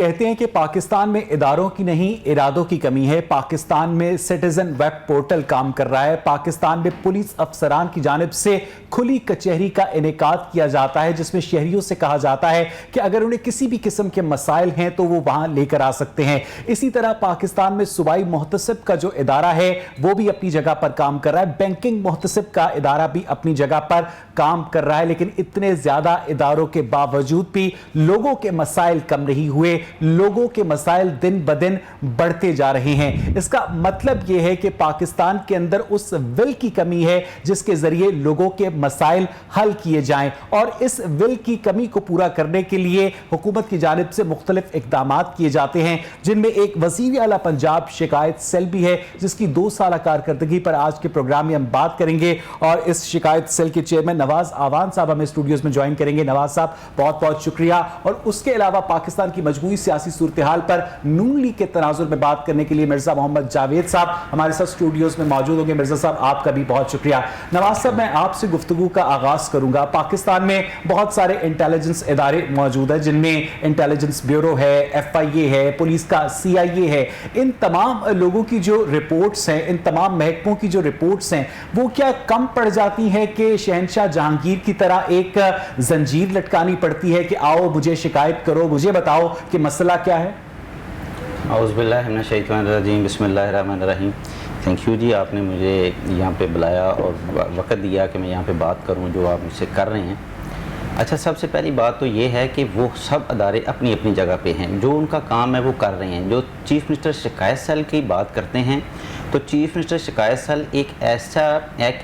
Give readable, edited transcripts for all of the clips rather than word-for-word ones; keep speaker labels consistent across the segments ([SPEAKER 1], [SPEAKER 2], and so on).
[SPEAKER 1] कहते हैं कि पाकिस्तान में इदारों की नहीं इरादों की कमी है। पाकिस्तान में सिटीजन वेब पोर्टल काम कर रहा है। पाकिस्तान में पुलिस अफसरान की जानिब से खुली कचहरी का इनेकाद किया जाता है, जिसमें शहरियों से कहा जाता है कि अगर उन्हें किसी भी किस्म के मसाइल हैं तो वो वहां लेकर आ सकते हैं। इसी तरह पाकिस्तान में सूबाई मुहतसिब का जो इदारा है वो भी अपनी जगह पर काम कर रहा है। बैंकिंग मुहतसिब का इदारा भी अपनी जगह पर काम कर रहा है। लेकिन इतने ज्यादा इदारों के बावजूद भी लोगों के मसाइल कम नहीं हुए, लोगों के मसाइल दिन ब दिन बढ़ते जा रहे हैं। इसका मतलब यह है कि पाकिस्तान के अंदर उस विल की कमी है जिसके जरिए लोगों के मसाइल हल किए जाएं, और इस विल की कमी को पूरा करने के लिए हुकूमत की जानिब से मुख्तलिफ इक़दामात किए जाते हैं, जिनमें एक वज़ीर आला पंजाब शिकायत सेल भी है, जिसकी 2 साल कारकर्दगी पर आज के प्रोग्राम में हम बात करेंगे। और इस शिकायत सेल के चेयरमैन नवाज आवान साहब हमें स्टूडियोज में ज्वाइन करेंगे। नवाज साहब, बहुत बहुत शुक्रिया। और उसके अलावा पाकिस्तान की मजबूरी सियासी सूरत हाल पर नून लीग के तनाजुर में बात करने के लिए मिर्जा मोहम्मद जावेद साहब हमारे साथ स्टूडियोज में मौजूद होंगे। मिर्जा साहब, आपका भी बहुत शुक्रिया। नवाज साहब, मैं आपसे गुफ्तगू का आगाज करूंगा। पाकिस्तान में बहुत सारे इंटेलिजेंस इदारे मौजूद हैं, जिनमें इंटेलिजेंस ब्यूरो है, FIA है, पुलिस का CIA है। इन तमाम लोगों की जो रिपोर्ट्स हैं, इन तमाम महकमों की जो रिपोर्ट्स हैं, वो क्या कम पड़ जाती हैं कि शहंशाह जहांगीर की तरह एक जंजीर लटकानी पड़ती है कि आओ मुझे शिकायत करो, मुझे बताओ कि मसला क्या है?
[SPEAKER 2] औज़ुबिल्लाहिमिनश्शैतानिर्रजीम, बिस्मिल्लाहिर्रहमानिर्रहीम। थैंक यू जी, आपने मुझे यहाँ पे बुलाया और वक़्त दिया कि मैं यहाँ पे बात करूँ जो आप मुझसे कर रहे हैं। अच्छा, सबसे पहली बात तो ये है कि वो सब अदारे अपनी अपनी जगह पे हैं, जो उनका काम है वो कर रहे हैं। जो चीफ़ मिनिस्टर शिकायत सेल की बात करते हैं तो चीफ़ मिनिस्टर शिकायत सेल एक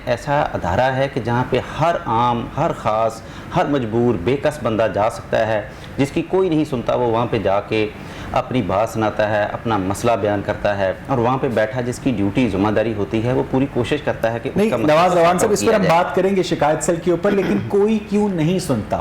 [SPEAKER 2] ऐसा अदारा है कि जहाँ पे हर आम, हर ख़ास, हर मजबूर बेकस बंदा जा सकता है, जिसकी कोई नहीं सुनता वो वहाँ पे जाके अपनी बात सुनाता है, अपना मसला बयान करता है, और वहाँ पे बैठा जिसकी ड्यूटी ज़िम्मेदारी होती है वो पूरी कोशिश करता है कि उसका
[SPEAKER 1] नवाज अवान साहब, इस पर हम बात करेंगे शिकायत सेल के ऊपर, लेकिन कोई क्यों नहीं सुनता?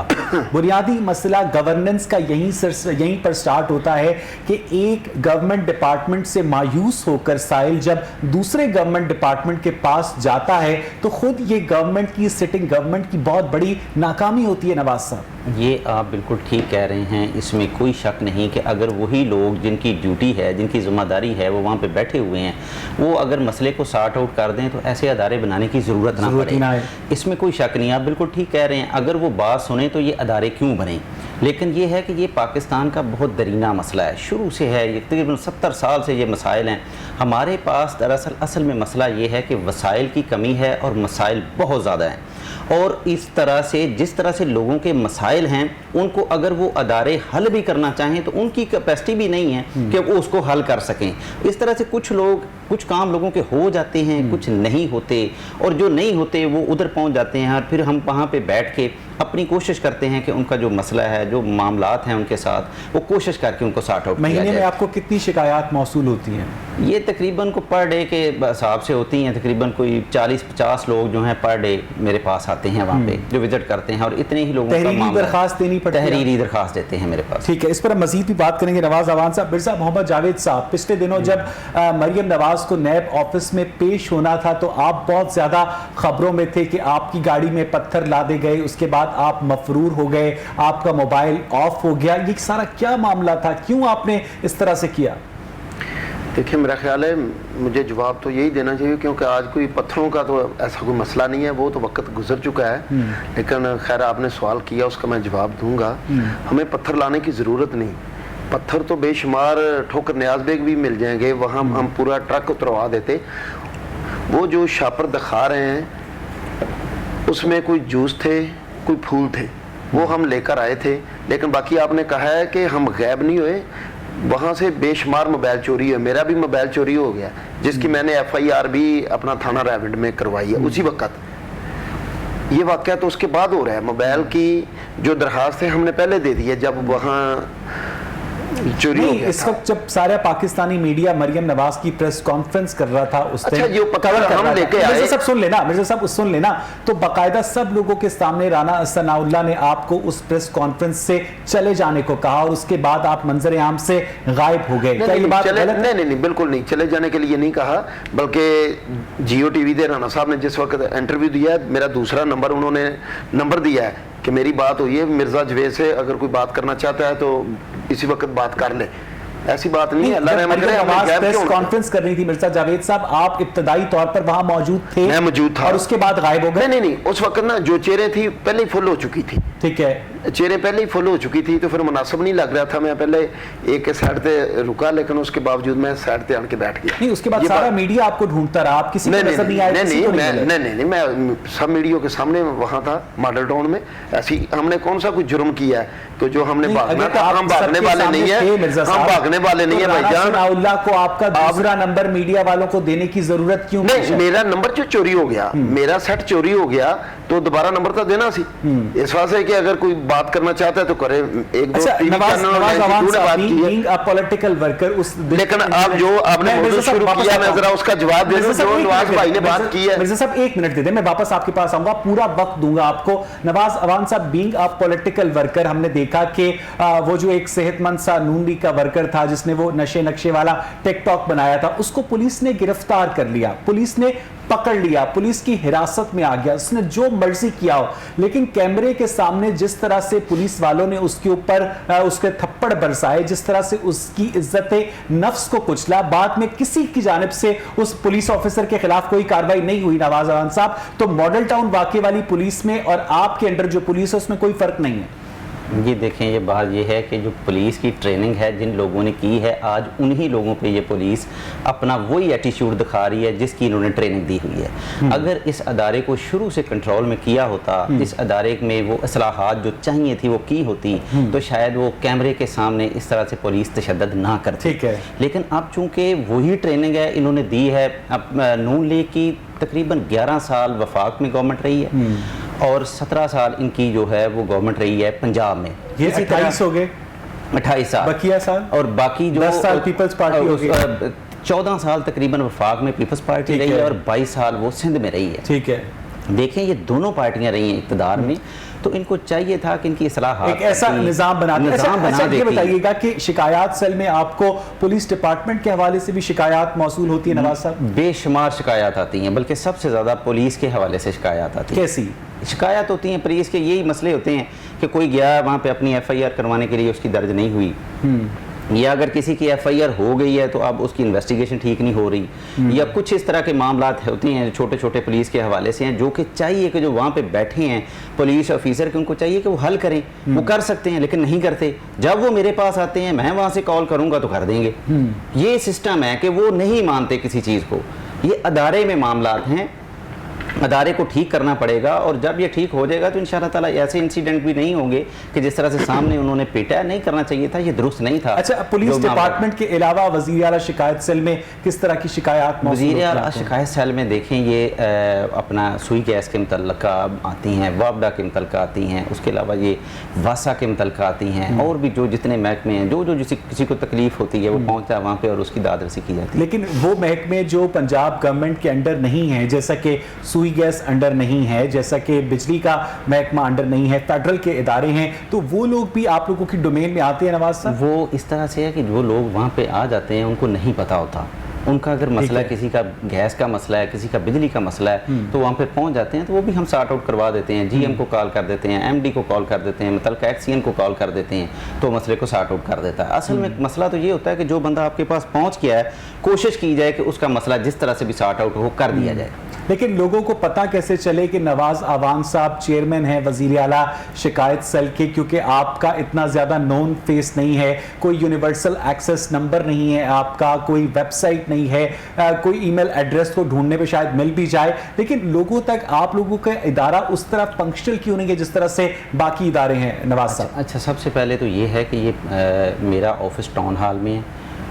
[SPEAKER 1] बुनियादी मसला गवर्नेंस का यहीं पर स्टार्ट होता है कि एक गवर्नमेंट डिपार्टमेंट से मायूस होकर साहिल जब दूसरे गवर्नमेंट डिपार्टमेंट के पास जाता है तो खुद ये गवर्नमेंट की, सिटिंग गवर्नमेंट की बहुत बड़ी नाकामी होती है। नवाज साहब,
[SPEAKER 2] ये आप बिल्कुल ठीक कह रहे हैं, इसमें कोई शक नहीं कि अगर वही लोग जिनकी ड्यूटी है, जिनकी ज़िम्मेदारी है, वो वहाँ पे बैठे हुए हैं, वो अगर मसले को सॉर्ट आउट कर दें तो ऐसे अदारे बनाने की ज़रूरत ना पड़े। इसमें कोई शक नहीं, आप बिल्कुल ठीक कह रहे हैं। अगर वो बात सुने तो ये अदारे क्यों बने, लेकिन ये है कि ये पाकिस्तान का बहुत दरीना मसला है, शुरू से है, ये तकरीबन 70 साल से ये मसाइल हैं हमारे पास। दरअसल असल में मसला ये है कि वसाइल की कमी है और मसाइल बहुत ज़्यादा हैं, और इस तरह से जिस तरह से लोगों के मसाइल हैं उनको अगर वो अदारे हल भी करना चाहें तो उनकी कैपेसिटी भी नहीं है कि वो उसको हल कर सकें। इस तरह से कुछ काम लोगों के हो जाते हैं, कुछ नहीं होते, और जो नहीं होते वो उधर पहुंच जाते हैं, और फिर हम वहाँ पे बैठ के अपनी कोशिश करते हैं कि उनका जो मसला है, जो मामलात हैं उनके साथ, वो कोशिश करके उनको सॉर्ट आउट किया जाए।
[SPEAKER 1] महीने में आपको कितनी शिकायत मौसूल होती हैं?
[SPEAKER 2] ये तकरीबन को पर डे के हिसाब से होती हैं, तकरीबन कोई 40-50 लोग जो हैं पर डे मेरे पास आते हैं वहाँ पे, जो विजिट करते हैं, और इतने ही लोगों का
[SPEAKER 1] दरखास्त देनी पड़ती है,
[SPEAKER 2] तहरीरी दरखास्त देते हैं मेरे पास।
[SPEAKER 1] ठीक है, इस पर हम मजीद भी बात करेंगे। नवाज अवान साहब, मिर्जा मोहम्मद जावेद साहब, पिछले दिनों जब मरियम नवाज को नैब ऑफिस में पेश होना था तो आप बहुत ज्यादा खबरों में थे कि आपकी गाड़ी में पत्थर लादे गए, उसके बाद आप मफरूर हो गए, आपका मोबाइल ऑफ हो गया। ये सारा क्या मामला था, क्यों आपने इस तरह से किया?
[SPEAKER 3] देखिए, मेरा ख्याल है मुझे जवाब तो यही देना चाहिए, क्योंकि आज कोई पत्थरों का तो ऐसा कोई मसला नहीं है, वो तो वक्त गुजर चुका है। लेकिन खैर, आपने सवाल किया, उसका मैं जवाब दूंगा। हमें पत्थर लाने की ज़रूरत नहीं, पत्थर तो बेशुमार ठोकर न्याज बेग भी मिल जाएंगे, वहाँ हम पूरा ट्रक उतरवा देते। वो जो शापर दिखा रहे हैं उसमें कोई जूस थे, कोई फूल थे, वो हम लेकर आए थे। लेकिन बाकी आपने कहा है कि हम गैब नहीं हुए, वहाँ से बेशुमार मोबाइल चोरी हुए, मेरा भी मोबाइल चोरी हो गया, जिसकी मैंने FIR भी अपना थाना रैवंड में करवाई है उसी वक्त। ये वाक़या तो उसके बाद हो रहा है। मोबाइल की जो दरखास्त है हमने पहले दे दी है, जब वहाँ चोरी हो गया।
[SPEAKER 1] इस वक्त जब सारा पाकिस्तानी मीडिया मरियम नवाज की प्रेस कॉन्फ्रेंस कर रहा था, उस
[SPEAKER 3] अच्छा, जो
[SPEAKER 1] कवर कर
[SPEAKER 3] हम लेके आए,
[SPEAKER 1] मिर्जा साहब सुन लेना, तो बाकायदा सब लोगों के सामने राना सनाउल्लाह ने आपको उस प्रेस कॉन्फ्रेंस से चले जाने को कहा, और उसके बाद आप मंजर आम से गायब हो गए। क्या ये बात गलत है?
[SPEAKER 3] नहीं, बिल्कुल नहीं, चले जाने के लिए नहीं कहा, बल्कि जियो टीवी दे राना साहब ने जिस वक्त इंटरव्यू दिया है, मेरा दूसरा नंबर उन्होंने नंबर दिया है कि मेरी बात हुई है मिर्जा जवेद से, अगर कोई बात करना चाहता है तो इसी वक्त बात कर ले, ऐसी बात नहीं है। अल्लाह रहमत करे, हमें गैप
[SPEAKER 1] प्रेस
[SPEAKER 3] क्यों?
[SPEAKER 1] कॉन्फ्रेंस करनी थी मिर्जा जावेद साहब, आप इब्तदाई तौर पर वहां मौजूद थे?
[SPEAKER 3] मैं मौजूद था।
[SPEAKER 1] और उसके बाद गायब हो गए?
[SPEAKER 3] नहीं, उस वक्त ना जो चेहरे थी पहले ही फुल हो चुकी थी,
[SPEAKER 1] ठीक है,
[SPEAKER 3] चेहरे पहले ही फुल हो चुकी थी, तो फिर मुनासिब नहीं लग रहा था। मैं पहले एक साइड पे रुका, लेकिन उसके बावजूद मैं साइड पे आन के बैठ गया।
[SPEAKER 1] नहीं उसके बाद
[SPEAKER 3] ये
[SPEAKER 1] सारा
[SPEAKER 3] बात-
[SPEAKER 1] मीडिया आपको ढूंढता रहा, आप किसी को नजर नहीं आए?
[SPEAKER 3] नहीं, मैं सब मीडिया के सामने वहां था मॉडल टाउन में। ऐसी हमने कौन सा कोई जुर्म किया है तो जो हमने भागना था? हम भागने वाले नहीं है, हम भागने वाले नहीं है भाईजान।
[SPEAKER 1] सनाउल्लाह को आपका दूसरा नंबर मीडिया वालों को देने की जरूरत क्यों?
[SPEAKER 3] नहीं, मेरा नंबर जो चोरी हो गया, मेरा सेट चोरी हो गया, तो दोबारा नंबर तो देना सी। इस वास्ते कि अगर कोई बात करना चाहता है तो करे। एक दो टीवी चैनल बात की है,
[SPEAKER 1] पॉलिटिकल वर्कर उस,
[SPEAKER 3] लेकिन आप जो आपने मौजूद शुरू किया, मैं जरा उसका जवाब दे दूं जो नवाज भाई ने बात की है।
[SPEAKER 1] मिर्जा साहब 1 मिनट दे दें, मैं वापस आपके पास आऊंगा, पूरा वक्त दूंगा आपको। नवाज अवान साहब, बीइंग अ पॉलिटिकल वर्कर, हमने देखा कि वो जो एक सेहतमंद सा नून लीग का वर्कर था जिसने वो नशे नक्शे वाला टिकटॉक बनाया था, उसको पुलिस ने गिरफ्तार कर लिया, पुलिस ने पकड़ लिया, पुलिस की हिरासत में आ गया, उसने जो मर्जी किया हो, लेकिन कैमरे के सामने जिस तरह से पुलिस वालों ने उसके ऊपर उसके थप्पड़ बरसाए, जिस तरह से उसकी इज्जत नफ्स को कुचला, बाद में किसी की जानिब से उस पुलिस ऑफिसर के खिलाफ कोई कार्रवाई नहीं हुई नवाज अवान साहब, तो मॉडल टाउन वाकई वाली पुलिस में और आपके अंडर जो पुलिस है उसमें कोई फर्क नहीं है।
[SPEAKER 2] ये देखें, ये बात ये है कि जो पुलिस की ट्रेनिंग है जिन लोगों ने की है, आज उन्हीं लोगों पे ये पुलिस अपना वही एटीट्यूड दिखा रही है जिसकी इन्होंने ट्रेनिंग दी हुई है। अगर इस अदारे को शुरू से कंट्रोल में किया होता, इस अदारे में वो इस्लाहात जो चाहिए थी वो की होती, तो शायद वो कैमरे के सामने इस तरह से पुलिस तशद्दुद ना करती।
[SPEAKER 1] ठीक है,
[SPEAKER 2] लेकिन अब चूंकि वही ट्रेनिंग है इन्होंने दी है, अब नून लीग की तकरीबन 11 साल वफाक में गवर्नमेंट रही है और 17 साल इनकी जो है वो गवर्नमेंट रही है पंजाब में।
[SPEAKER 1] ये 28 हो गए,
[SPEAKER 2] 28 साल
[SPEAKER 1] बकिया साल,
[SPEAKER 2] और बाकी जो
[SPEAKER 1] 10 साल पीपल्स पार्टी हो गई,
[SPEAKER 2] 14 साल तकरीबन वफाक में पीपल्स पार्टी रही है और 22 साल वो सिंध में रही है।
[SPEAKER 1] ठीक है,
[SPEAKER 2] देखें ये दोनों पार्टियां रही हैं इक़्तिदार में, तो इनको चाहिए था कि इनकी इस्लाहात
[SPEAKER 1] एक ऐसा निज़ाम बना दें। अच्छा, ये बताइएगा कि शिकायत सेल में आपको पुलिस डिपार्टमेंट के हवाले से भी शिकायत मौसूल होती है नवाज साहब?
[SPEAKER 2] बेशुमार शिकायत आती हैं, बल्कि सबसे ज़्यादा पुलिस के हवाले से शिकायत आती है।
[SPEAKER 1] कैसी
[SPEAKER 2] शिकायत होती हैं? पुलिस के यही मसले होते हैं कि कोई गया वहाँ पे अपनी FIR करवाने के लिए, उसकी दर्ज नहीं हुई, या अगर किसी की FIR हो गई है तो अब उसकी इन्वेस्टिगेशन ठीक नहीं हो रही, या कुछ इस तरह के मामलात होते हैं छोटे छोटे पुलिस के हवाले से हैं, जो कि चाहिए कि जो वहाँ पे बैठे हैं पुलिस ऑफिसर के, उनको चाहिए कि वो हल करें, वो कर सकते हैं लेकिन नहीं करते। जब वो मेरे पास आते हैं, मैं वहाँ से कॉल करूँगा तो कर देंगे। ये सिस्टम है कि वो नहीं मानते किसी चीज़ को। ये अदारे में मामलात हैं, अदारे को ठीक करना पड़ेगा, और जब ये ठीक हो जाएगा तो इंशाअल्लाह ताला ऐसे इंसिडेंट भी नहीं होंगे कि जिस तरह से सामने उन्होंने पीटा। नहीं करना चाहिए था, ये दुरुस्त नहीं था।
[SPEAKER 1] अच्छा, पुलिस डिपार्टमेंट के अलावा वज़ीर आला शिकायत सेल में किस तरह की शिकायत?
[SPEAKER 2] वज़ीर आला शिकायत सेल में देखें, ये अपना सुई गैस के मुतल्लिक़ आती हैं, वापडा के मुतल्लिक़ आती हैं, उसके अलावा ये वासा के मुतल्लिक़ आती हैं, और भी जो जितने महकमे हैं, जो जो किसी को तकलीफ होती है वो पहुँचता है वहाँ पर और उसकी दाद रसी की जाती है।
[SPEAKER 1] लेकिन वो महकमे जो पंजाब गवर्नमेंट के अंडर नहीं है, जैसा कि सुई गैस अंडर नहीं है, जैसा कि बिजली का महकमा अंडर नहीं है, फेडरल के इदारे हैं, तो वो लोग भी आप लोगों की डोमेन में आते हैं नवाज साहब?
[SPEAKER 2] वो इस तरह से है कि जो लोग वहाँ पे आ जाते हैं उनको नहीं पता होता, उनका अगर मसला है, किसी का गैस का मसला है, किसी का बिजली का मसला है, तो वहाँ पे पहुँच जाते हैं, तो वो भी हम सॉर्ट आउट करवा देते हैं। GM को कॉल कर देते हैं, MD को कॉल कर देते हैं, मतलब एक्सीएन को कॉल कर देते हैं, तो मसले को सॉर्ट आउट कर देता है। असल में मसला तो ये होता है कि जो बंदा आपके पास पहुँच गया है, कोशिश की जाए कि उसका मसला जिस तरह से भी सॉर्ट आउट हो कर दिया जाए।
[SPEAKER 1] लेकिन लोगों को पता कैसे चले कि नवाज अवान साहब चेयरमैन हैं वज़ीर आला शिकायत सेल के, क्योंकि आपका इतना ज़्यादा नोन फेस नहीं है, कोई यूनिवर्सल एक्सेस नंबर नहीं है आपका, कोई वेबसाइट नहीं है, कोई ईमेल एड्रेस को ढूंढने पे शायद मिल भी जाए, लेकिन लोगों तक आप लोगों का इदारा उस तरह फंक्शनल क्यों नहीं है जिस तरह से बाकी इदारे हैं नवाज साहब?
[SPEAKER 2] अच्छा, सबसे पहले तो ये है कि ये मेरा ऑफिस टाउन हॉल में है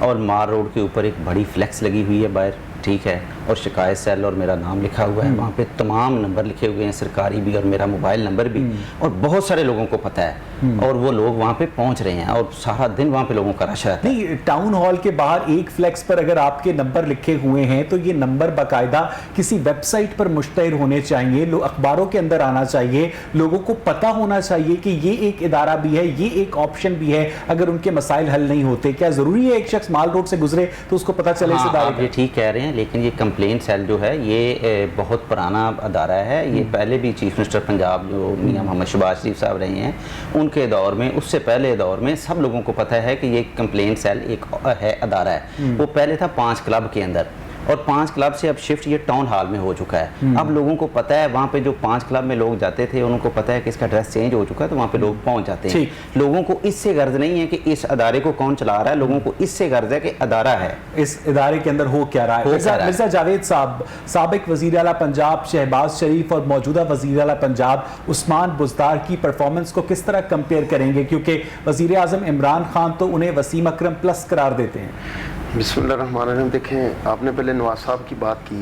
[SPEAKER 2] और मार रोड के ऊपर एक बड़ी फ्लेक्स लगी हुई है बाहर, ठीक है, और शिकायत सेल और मेरा नाम लिखा हुआ है, वहाँ पे तमाम नंबर लिखे हुए हैं, सरकारी भी और मेरा मोबाइल नंबर भी, और बहुत सारे लोगों को पता है, और वो लोग वहाँ पे पहुँच रहे हैं और सारा दिन वहाँ पे लोगों का रश रहता है।
[SPEAKER 1] नहीं, टाउन हॉल के बाहर एक फ्लेक्स पर अगर आपके नंबर लिखे हुए हैं तो ये नंबर बाकायदा किसी वेबसाइट पर मुश्तहर होने चाहिए, अखबारों के अंदर आना चाहिए, लोगों को पता होना चाहिए कि ये एक इदारा भी है, ये एक ऑप्शन भी है अगर उनके मसाइल हल नहीं होते। क्या जरूरी है एक शख्स माल रोड से गुजरे तो उसको पता चले इस इदारे
[SPEAKER 2] आप ये ठीक कह रहे हैं, लेकिन ये کمپلین سیل جو ہے یہ بہت پرانا ادارہ ہے. یہ پہلے بھی چیف منسٹر پنجاب جو میاں محمد شہباز شریف صاحب رہے ہیں ان کے دور میں, اس سے پہلے دور میں سب لوگوں کو پتہ ہے کہ یہ کمپلین سیل ایک ہے ادارہ ہے. وہ پہلے تھا 5 کلب کے اندر, اور 5 کلب سے اب شفٹ یہ ٹاؤن ہال میں ہو چکا ہے. اب لوگوں کو پتہ ہے, وہاں پہ جو 5 کلب میں لوگ جاتے تھے ان کو پتہ ہے کہ اس کا ایڈریس چینج ہو چکا ہے, تو وہاں پہ لوگ پہنچ جاتے ہیں. لوگوں کو اس سے غرض نہیں ہے کہ اس ادارے کو کون چلا رہا ہے, لوگوں کو اس سے غرض ہے کہ ادارہ ہے,
[SPEAKER 1] اس ادارے کے اندر ہو کیا رہا ہے. مرزا جاوید صاحب, سابق وزیر اعلیٰ پنجاب شہباز شریف اور موجودہ وزیر اعلیٰ پنجاب عثمان بزدار کی پرفارمنس کو کس طرح کمپیئر کریں گے, کیونکہ وزیر اعظم عمران خان تو انہیں وسیم اکرم پلس قرار دیتے ہیں.
[SPEAKER 3] بسم اللہ الرحمن الرحیم. دیکھیں, آپ نے پہلے نواز صاحب کی بات کی.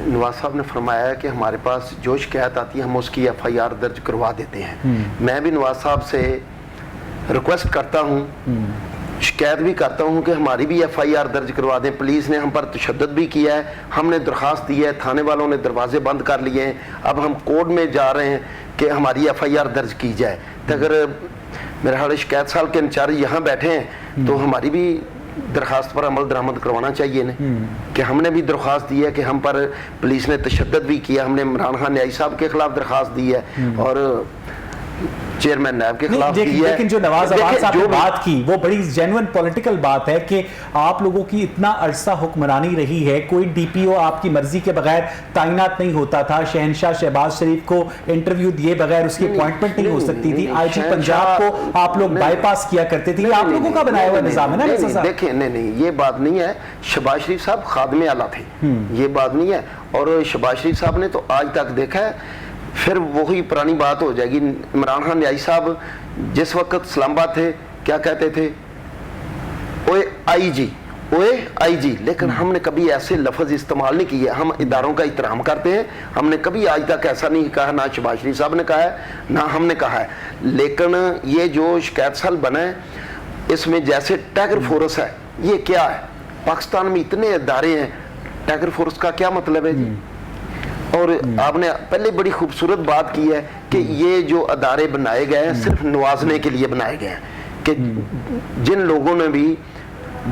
[SPEAKER 3] نواز صاحب نے فرمایا ہے کہ ہمارے پاس جو شکایت آتی ہے ہم اس کی FIR درج کروا دیتے ہیں. میں بھی نواز صاحب سے ریکویسٹ کرتا ہوں, شکایت بھی کرتا ہوں کہ ہماری بھی FIR درج کروا دیں. پولیس نے ہم پر تشدد بھی کیا ہے, ہم نے درخواست دی ہے, تھانے والوں نے دروازے بند کر لیے ہیں. اب ہم کورٹ میں جا رہے ہیں کہ ہماری FIR درج کی جائے. تو اگر میرا خیال شکایت سال کے انچارج یہاں بیٹھے ہیں تو ہماری بھی درخواست پر عمل درآمد کروانا چاہیے نا, کہ ہم نے بھی درخواست دی ہے کہ ہم پر پولیس نے تشدد بھی کیا. ہم نے عمران خان نیائی صاحب کے خلاف درخواست دی ہے اور چیئرمین نیب کے خلاف دی ہے.
[SPEAKER 1] لیکن جو نواز عوان صاحب نے بات کی وہ بڑی جینوئن پولیٹیکل بات ہے کہ آپ لوگوں کی اتنا عرصہ حکمرانی رہی ہے, کوئی DPO آپ کی مرضی کے بغیر تعینات نہیں ہوتا تھا. شہنشاہ شہباز شریف کو انٹرویو دیے بغیر اس کی اپوائنٹمنٹ نہیں ہو سکتی تھی. IG پنجاب کو آپ لوگ بائی پاس کیا کرتے تھے. یہ آپ لوگوں کا بنایا ہوا نظام ہے نا.
[SPEAKER 3] دیکھیں, نہیں یہ بات نہیں ہے. شہباز شریف صاحب خادم اعلیٰ تھے, یہ بات نہیں ہے. اور شہباز شریف صاحب نے تو آج تک دیکھا ہے, پھر وہی پرانی بات ہو جائے گی. عمران خان نیائی صاحب جس وقت اسلام آباد تھے کیا کہتے تھے, اوے آئی جی, لیکن ہم نے کبھی ایسے لفظ استعمال نہیں کیے. ہم اداروں کا احترام کرتے ہیں, ہم نے کبھی آج تک ایسا نہیں کہا, نہ شہباز شریف صاحب نے کہا ہے نہ ہم نے کہا ہے. لیکن یہ جو شکایت سیل بنا ہے اس میں جیسے ٹیگر فورس ہے, یہ کیا ہے؟ پاکستان میں اتنے ادارے ہیں, ٹیگر فورس کا کیا مطلب ہے جی؟ اور آپ نے پہلے بڑی خوبصورت بات کی ہے کہ یہ جو ادارے بنائے گئے ہیں صرف نوازنے کے لیے بنائے گئے ہیں, کہ جن لوگوں نے بھی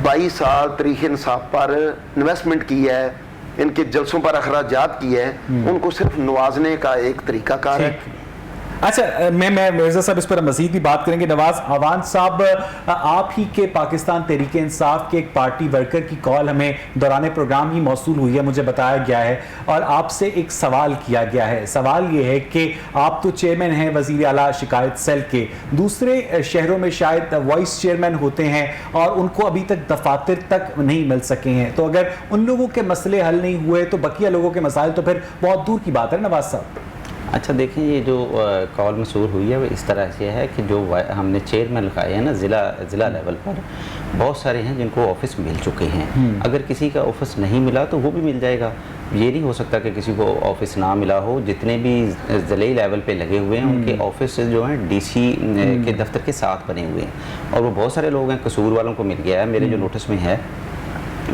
[SPEAKER 3] 22 سال تاریخ انصاف پر انویسٹمنٹ کی ہے, ان کے جلسوں پر اخراجات کیے ہیں, ان کو صرف نوازنے کا ایک طریقہ کار ہے.
[SPEAKER 1] اچھا, میں مرزا صاحب اس پر مزید بھی بات کریں گے. نواز عوان صاحب, آپ ہی کے پاکستان تحریک انصاف کے ایک پارٹی ورکر کی کال ہمیں دوران پروگرام ہی موصول ہوئی ہے, مجھے بتایا گیا ہے, اور آپ سے ایک سوال کیا گیا ہے. سوال یہ ہے کہ آپ تو چیئرمین ہیں وزیر اعلیٰ شکایت سیل کے, دوسرے شہروں میں شاید وائس چیئرمین ہوتے ہیں اور ان کو ابھی تک دفاتر تک نہیں مل سکے ہیں, تو اگر ان لوگوں کے مسئلے حل نہیں ہوئے تو بقیہ لوگوں کے مسائل تو پھر بہت دور کی بات ہے نواز صاحب.
[SPEAKER 2] اچھا دیکھیں, یہ جو کال مسور ہوئی ہے وہ اس طرح سے ہے کہ جو ہم نے چیئرمین لگائے ہیں نا ضلع لیول پر, بہت سارے ہیں جن کو آفس مل چکے ہیں. اگر کسی کا آفس نہیں ملا تو وہ بھی مل جائے گا. یہ نہیں ہو سکتا کہ کسی کو آفس نہ ملا ہو. جتنے بھی ضلعی لیول پہ لگے ہوئے ہیں ان کے آفس جو ہیں DC کے دفتر کے ساتھ بنے ہوئے ہیں, اور وہ بہت سارے لوگ ہیں. قصور والوں کو مل گیا ہے, میرے جو نوٹس میں ہے,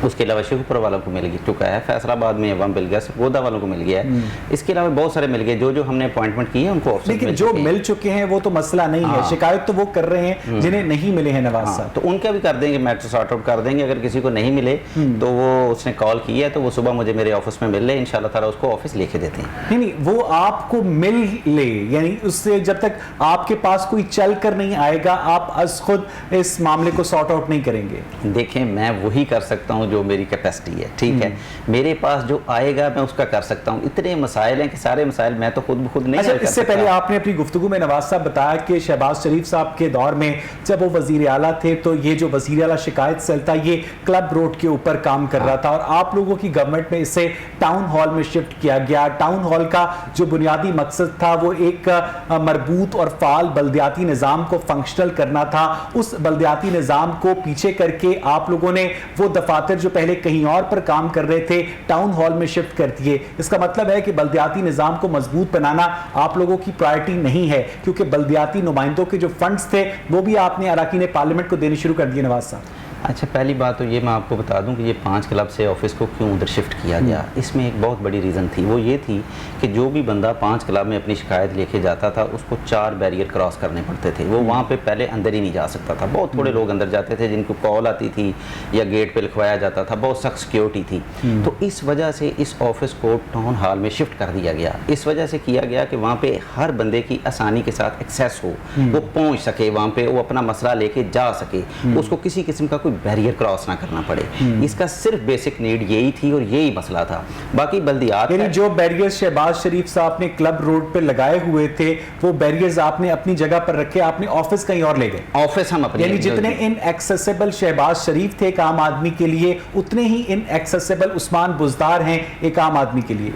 [SPEAKER 2] اس کے علاوہ شیخوپور والوں کو مل چکا ہے, فیصل آباد میں عوام مل گیا, سرگودا والوں کو مل گیا ہے, اس کے علاوہ بہت سارے مل گئے. جو ہم نے اپوائنٹمنٹ کی ہے ان کو آفس
[SPEAKER 1] لیکن جو مل چکے ہیں وہ تو مسئلہ نہیں ہے, شکایت تو وہ کر رہے ہیں جنہیں نہیں ملے ہیں نواز صاحب,
[SPEAKER 2] تو ان کا بھی کر دیں گے, میٹر سارٹ آؤٹ کر دیں گے. اگر کسی کو نہیں ملے تو وہ اس نے کال کی ہے تو وہ صبح مجھے میرے آفس میں مل لے, انشاءاللہ تعالیٰ اس کو آفس لے کے دیتے ہیں.
[SPEAKER 1] نہیں وہ آپ کو مل لے, یعنی اس سے جب تک آپ کے پاس کوئی چل کر نہیں آئے گا آپ از خود اس معاملے کو سارٹ آؤٹ نہیں کریں گے.
[SPEAKER 2] دیکھیں, میں وہی کر سکتا ہوں جو میری کیپیسٹی ہے, ٹھیک ہے, میرے پاس جو آئے گا میں اس کا کر سکتا ہوں. اتنے مسائل ہیں کہ سارے مسائل میں تو خود بخود نہیں
[SPEAKER 1] کر سکتا. اس سے پہلے آپ نے اپنی گفتگو میں نواز صاحب بتایا کہ شہباز شریف صاحب کے دور میں جب وہ وزیر اعلیٰ تھے تو یہ جو وزیر اعلیٰ شکایت سیل تھا یہ کلب روڈ کے اوپر کام کر رہا تھا, اور آپ لوگوں کی گورنمنٹ میں اسے ٹاؤن ہال میں شفٹ کیا گیا. ٹاؤن ہال کا جو بنیادی مقصد تھا وہ ایک مربوط اور فعال بلدیاتی نظام کو فنکشنل کرنا تھا. اس بلدیاتی نظام کو پیچھے کر کے آپ لوگوں نے وہ دفاتر جو پہلے کہیں اور پر کام کر رہے تھے ٹاؤن ہال میں شفٹ کر دیے. اس کا مطلب ہے کہ بلدیاتی نظام کو مضبوط بنانا آپ لوگوں کی پرائرٹی نہیں ہے, کیونکہ بلدیاتی نمائندوں کے جو فنڈز تھے وہ بھی آپ نے اراکین پارلیمنٹ کو دینے شروع کر دیے. نواز صاحب
[SPEAKER 2] اچھا، پہلی بات تو یہ میں آپ کو بتا دوں کہ یہ 5 کلب سے آفس کو کیوں ادھر شفٹ کیا گیا، اس میں ایک بہت بڑی ریزن تھی، وہ یہ تھی کہ جو بھی بندہ 5 کلب میں اپنی شکایت لے کے جاتا تھا اس کو 4 بیریئر کراس کرنے پڑتے تھے، وہ وہاں پہ پہلے اندر ہی نہیں جا سکتا تھا، بہت تھوڑے لوگ اندر جاتے تھے جن کو کال آتی تھی یا گیٹ پہ لکھوایا جاتا تھا، بہت سخت سیکیورٹی تھی، تو اس وجہ سے اس آفس کو ٹاؤن ہال میں شفٹ کر دیا گیا، اس وجہ سے کیا گیا کہ وہاں پہ ہر بندے کی آسانی کے ساتھ ایکسیس ہو، وہ پہنچ سکے وہاں پہ، وہ اپنا مسئلہ لے کے جا سکے، اس کو کسی قسم کا کوئی بیریئر کراس نہ کرنا پڑے، اس کا صرف بیسک نیڈ یہی تھی اور یہی مسئلہ تھا۔ باقی بلدیات
[SPEAKER 1] یعنی جو بیریئر شہباز شریف صاحب نے کلب روڈ پہ لگائے ہوئے تھے وہ بیریئرز آپ نے اپنی جگہ پر رکھے، آپ نے آفس کہیں اور لے گئے،
[SPEAKER 2] آفس ہم اپنے،
[SPEAKER 1] یعنی جتنے ان ایکسیسیبل شہباز شریف تھے ایک عام آدمی کے لیے اتنے ہی ان ایکسیسیبل عثمان بزدار ہیں ایک عام آدمی کے لیے۔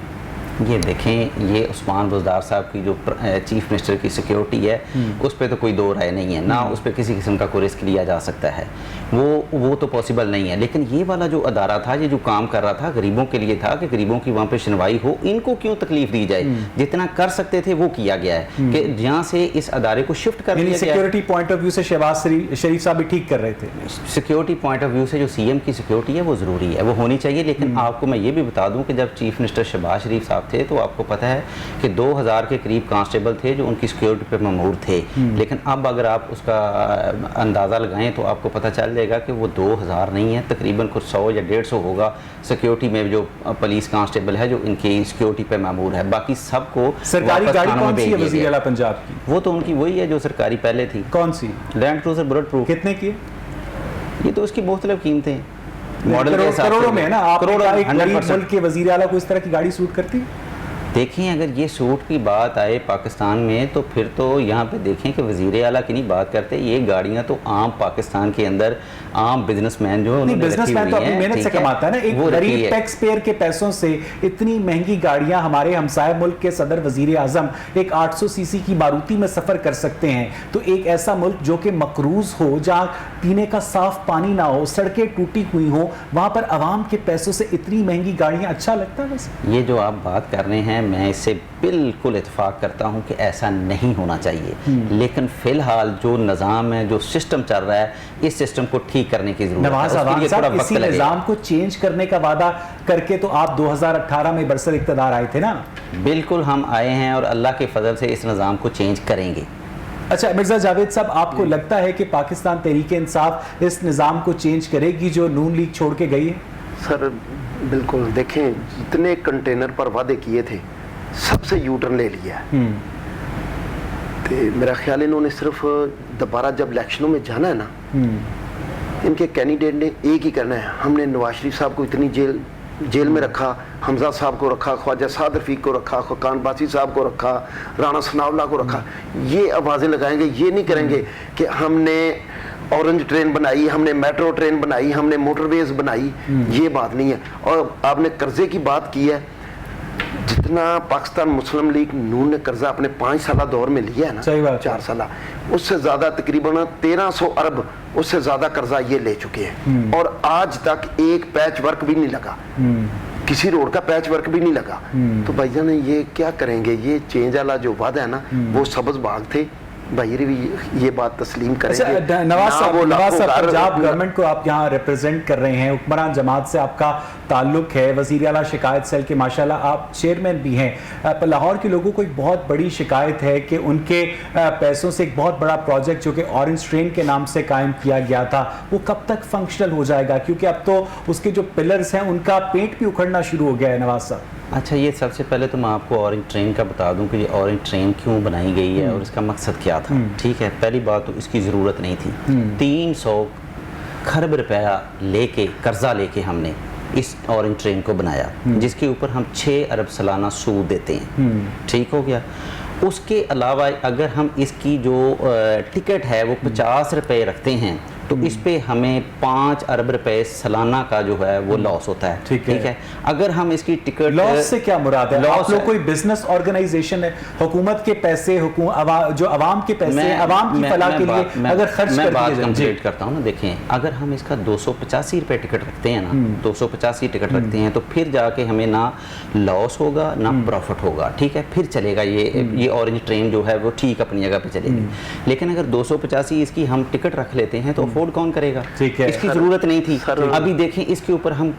[SPEAKER 2] یہ دیکھیں، یہ عثمان بزدار صاحب کی جو چیف منسٹر کی سیکیورٹی ہے اس پہ تو کوئی دو رائے نہیں ہے، نہ اس پہ کسی قسم کا کوئی رسک لیا جا سکتا ہے، وہ تو پاسبل نہیں ہے، لیکن یہ والا جو ادارہ تھا، یہ جو کام کر رہا تھا غریبوں کے لیے تھا کہ غریبوں کی وہاں پہ سنوائی ہو، ان کو کیوں تکلیف دی جائے، جتنا کر سکتے تھے وہ کیا گیا ہے کہ جہاں سے اس ادارے کو شفٹ کر دیا گیا۔
[SPEAKER 1] سیکیورٹی پوائنٹ آف ویو سے شہباز شریف صاحب بھی ٹھیک کر رہے تھے،
[SPEAKER 2] سیکیورٹی پوائنٹ آف ویو سے جو سی ایم کی سیکیورٹی ہے وہ ضروری ہے، وہ ہونی چاہیے، لیکن آپ کو میں یہ بھی بتا دوں کہ جب چیف منسٹر شہباز شریف صاحب تھے تو آپ کو پتہ ہے کہ 2000 کے قریب کانسٹیبل تھے جو ان کی سیکیورٹی پہ مامور تھے، لیکن اب اگر آپ اس کا اندازہ لگائیں تو آپ کو پتہ چل جائے گا کہ وہ 2000 نہیں ہے، تقریباً کچھ 100 یا 150 ہوگا سیکیورٹی میں جو پولیس کانسٹیبل ہے جو ان کی سیکیورٹی پہ مامور ہے، باقی سب کو
[SPEAKER 1] سرکاری
[SPEAKER 2] واپس
[SPEAKER 1] گاڑی
[SPEAKER 2] تھانوں
[SPEAKER 1] کون
[SPEAKER 2] میں
[SPEAKER 1] سی ہے
[SPEAKER 2] بھیج
[SPEAKER 1] وزیر
[SPEAKER 2] دیا
[SPEAKER 1] اعلیٰ پنجاب کی؟
[SPEAKER 2] وہ تو ان کی وہی ہے جو سرکاری پہلے تھی۔
[SPEAKER 1] کون سی؟
[SPEAKER 2] Land cruiser bullet proof.
[SPEAKER 1] کتنے کی؟
[SPEAKER 2] یہ تو اس کی مختلف قیمتیں ماڈل کے حساب سے،
[SPEAKER 1] کروڑوں میں ہے نا، آپ
[SPEAKER 2] کروڑوں،
[SPEAKER 1] ایک غریب
[SPEAKER 2] 100%۔
[SPEAKER 1] ملک کے وزیر اعلیٰ کو اس طرح کی گاڑی سوٹ کرتی؟
[SPEAKER 2] دیکھیں اگر یہ سوٹ کی بات آئے پاکستان میں تو پھر تو یہاں پہ دیکھیں کہ وزیر اعلیٰ کی نہیں بات کرتے، یہ گاڑیاں تو عام پاکستان کے اندر عام بزنس مین جو
[SPEAKER 1] نہیں، بزنس مین تو اپنی محنت سے کماتا ہے نا، ایک غریب ٹیکس پیئر کے پیسوں سے اتنی مہنگی گاڑیاں ہمارے ہمسائے ملک کے صدر وزیر اعظم ایک 800 سی سی کی ماروتی میں سفر کر سکتے ہیں، تو ایک ایسا ملک جو کہ مقروض ہو، جہاں پینے کا صاف پانی نہ ہو، سڑکیں ٹوٹی ہوئی ہوں، وہاں پر عوام کے پیسوں سے اتنی مہنگی گاڑیاں، اچھا لگتا ہے؟ بس
[SPEAKER 2] یہ جو آپ بات کر رہے ہیں میں اس سے بالکل اتفاق کرتا ہوں کہ ایسا نہیں ہونا چاہیے، لیکن فی الحال جو نظام ہے، جو سسٹم چل رہا ہے، اس سسٹم کو ٹھیک کرنے کی ضرورت ہے۔
[SPEAKER 1] نواز عوام صاحب اسی نظام کو چینج کرنے کا وعدہ کر کے تو آپ 2018 میں برسر اقتدار آئے تھے نا؟
[SPEAKER 2] بالکل ہم آئے ہیں اور اللہ کے فضل سے اس نظام کو چینج کریں گے۔
[SPEAKER 1] اچھا مرزا جاوید صاحب، آپ کو لگتا ہے کہ پاکستان تحریک انصاف اس نظام کو چینج کرے گی جو نون لیگ چھوڑ کے گئی ہے؟
[SPEAKER 3] سر بالکل، دیکھیں جتنے کنٹینر پر وعدے کیے تھے سب سے یو ٹرن لے لیا ہے، میرا خیال انہوں نے صرف دوبارہ جب الیکشنوں میں جانا ہے نا، ان کے کینڈیڈیٹ نے ایک ہی کرنا ہے، ہم نے نواز شریف صاحب کو اتنی جیل میں رکھا، حمزہ صاحب کو رکھا، خواجہ سعد رفیق کو رکھا، خاقان باسی صاحب کو رکھا، رانا ثناء اللہ کو رکھا، یہ آوازیں لگائیں گے، یہ نہیں کریں گے کہ ہم نے اورنج ٹرین بنائی، ہم نے میٹرو ٹرین بنائی، ہم نے موٹر ویز بنائی، یہ بات نہیں ہے۔ اور آپ نے قرضے کی بات کی ہے، جتنا پاکستان مسلم لیگ نون نے قرضہ اپنے 5 سالہ دور میں لیا ہے نا، 4 سالہ، اس سے زیادہ تقریباً 1300 ارب اس سے زیادہ قرضہ یہ لے چکے ہیں، اور آج تک ایک پیچ ورک بھی نہیں لگا، کسی روڈ کا پیچ ورک بھی نہیں لگا۔ تو بھائی جان یہ کیا کریں گے؟ یہ چینج والا جو وعدہ ہے نا، وہ سبز باغ تھے، بھائی بھی یہ بات تسلیم کریں گے۔
[SPEAKER 1] نواز صاحب پنجاب گورنمنٹ کو آپ یہاں ریپرزینٹ کر رہے ہیں، حکمران جماعت سے آپ کا تعلق ہے، وزیر اعلیٰ شکایت سیل کے ماشاءاللہ آپ چیئرمین بھی ہیں، لاہور کے لوگوں کو ایک بہت بڑی شکایت ہے کہ ان کے پیسوں سے ایک بہت بڑا پروجیکٹ جو کہ اورنج ٹرین کے نام سے قائم کیا گیا تھا وہ کب تک فنکشنل ہو جائے گا؟ کیونکہ اب تو اس کے جو پلرز ہیں ان کا پینٹ بھی اکھڑنا شروع ہو گیا ہے۔ نواز صاحب
[SPEAKER 2] اچھا، یہ سب سے پہلے تو میں آپ کو اورنج ٹرین کا بتا دوں کہ یہ اورنج ٹرین کیوں بنائی گئی ہے اور اس کا مقصد کیا تھا۔ ٹھیک ہے، پہلی بات تو اس کی ضرورت نہیں تھی، 300 کھرب روپیہ لے کے، قرضہ لے کے ہم نے اس اورنج ٹرین کو بنایا، جس کے اوپر ہم 6 ارب سالانہ سود دیتے ہیں۔ ٹھیک ہو گیا، اس کے علاوہ اگر ہم اس کی جو ٹکٹ ہے وہ 50 روپے رکھتے ہیں تو اس پہ ہمیں 5 ارب روپے سالانہ کا جو ہے وہ لاس ہوتا ہے۔ ٹھیک ہے، اگر ہم اس کی ٹکٹ،
[SPEAKER 1] لاس سے کیا مراد ہے؟ آپ لوگ کوئی بزنس آرگنائزیشن ہے، حکومت کے پیسے جو عوام کے پیسے عوام کی فلاح کے لیے اگر خرچ کر دیے
[SPEAKER 2] میں بات کمپلیٹ کرتا ہوں نا، دیکھیں اگر ہم اس کا 285 روپے ٹکٹ رکھتے ہیں نا، 285 ٹکٹ رکھتے ہیں تو پھر جا کے ہمیں نہ لاس ہوگا نہ پروفٹ ہوگا۔ ٹھیک ہے، پھر چلے گا یہ اورنج ٹرین جو ہے وہ ٹھیک اپنی جگہ پہ چلے گی۔ لیکن اگر 285 اس کی ہم ٹکٹ رکھ لیتے ہیں تو अफोर्ड कौन करेगा?
[SPEAKER 1] ठीक है।
[SPEAKER 2] इसकी जरूरत नहीं थी। अभी देखें इसके ऊपर हम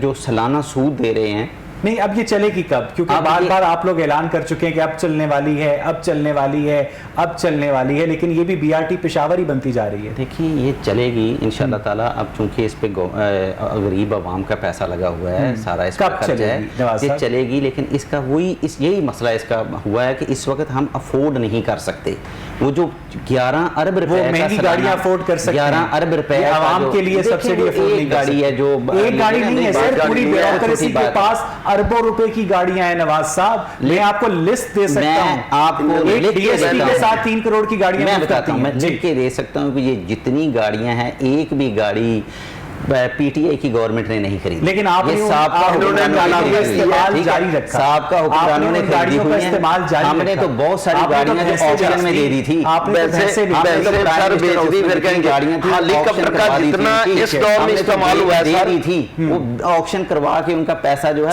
[SPEAKER 2] जो सालाना सूद दे रहे हैं,
[SPEAKER 1] नहीं अब ये चलेगी कब? क्योंकि बार बार आप लोग ऐलान कर चुके हैं कि अब चलने वाली है, अब चलने वाली है, अब चलने वाली है, लेकिन ये भी बीआरटी पेशावर ही बनती जा रही है।
[SPEAKER 2] देखिए ये चलेगी इंशाल्लाह ताला। अब चूंकि इस पे गरीब आवाम का पैसा लगा हुआ है, सारा इस पर खर्च है, ये चलेगी। लेकिन इसका यही मसला इसका हुआ है कि इस वक्त हम अफोर्ड नहीं कर सकते। वो जो 11 अरब रुपए
[SPEAKER 1] महंगी गाड़ियां अफोर्ड कर सकते हैं,
[SPEAKER 2] 11 अरब रुपए
[SPEAKER 1] आवाम के लिए सब्सिडी अफोर्ड नहीं
[SPEAKER 2] गाड़ी है, जो
[SPEAKER 1] एक गाड़ी नहीं है सर, पूरी ब्यूरोक्रेसी के पास अरबों रुपए की गाड़ियां हैं नवाज साहब। मैं आपको लिस्ट दे सकता हूं,
[SPEAKER 2] आपको
[SPEAKER 1] एक डीएसपी के साथ 3 करोड़ की गाड़ियां
[SPEAKER 2] मैं बताता हूं, मैं लिख के दे सकता हूं कि ये जितनी गाड़ियां हैं, एक भी गाड़ी पीटीआई की गवर्नमेंट ने नहीं खरीदी,
[SPEAKER 1] लेकिन आपने इस्तेमाल जारी रखा,
[SPEAKER 2] साहब का हुक्मरानों ने गाड़ियों का इस्तेमाल जारी रखा। हमने तो बहुत सारी गाड़ियां जो ऑक्शन में दे दी थी,
[SPEAKER 3] इस्तेमाल हुआ
[SPEAKER 2] दे थी, वो ऑक्शन करवा के उनका पैसा जो है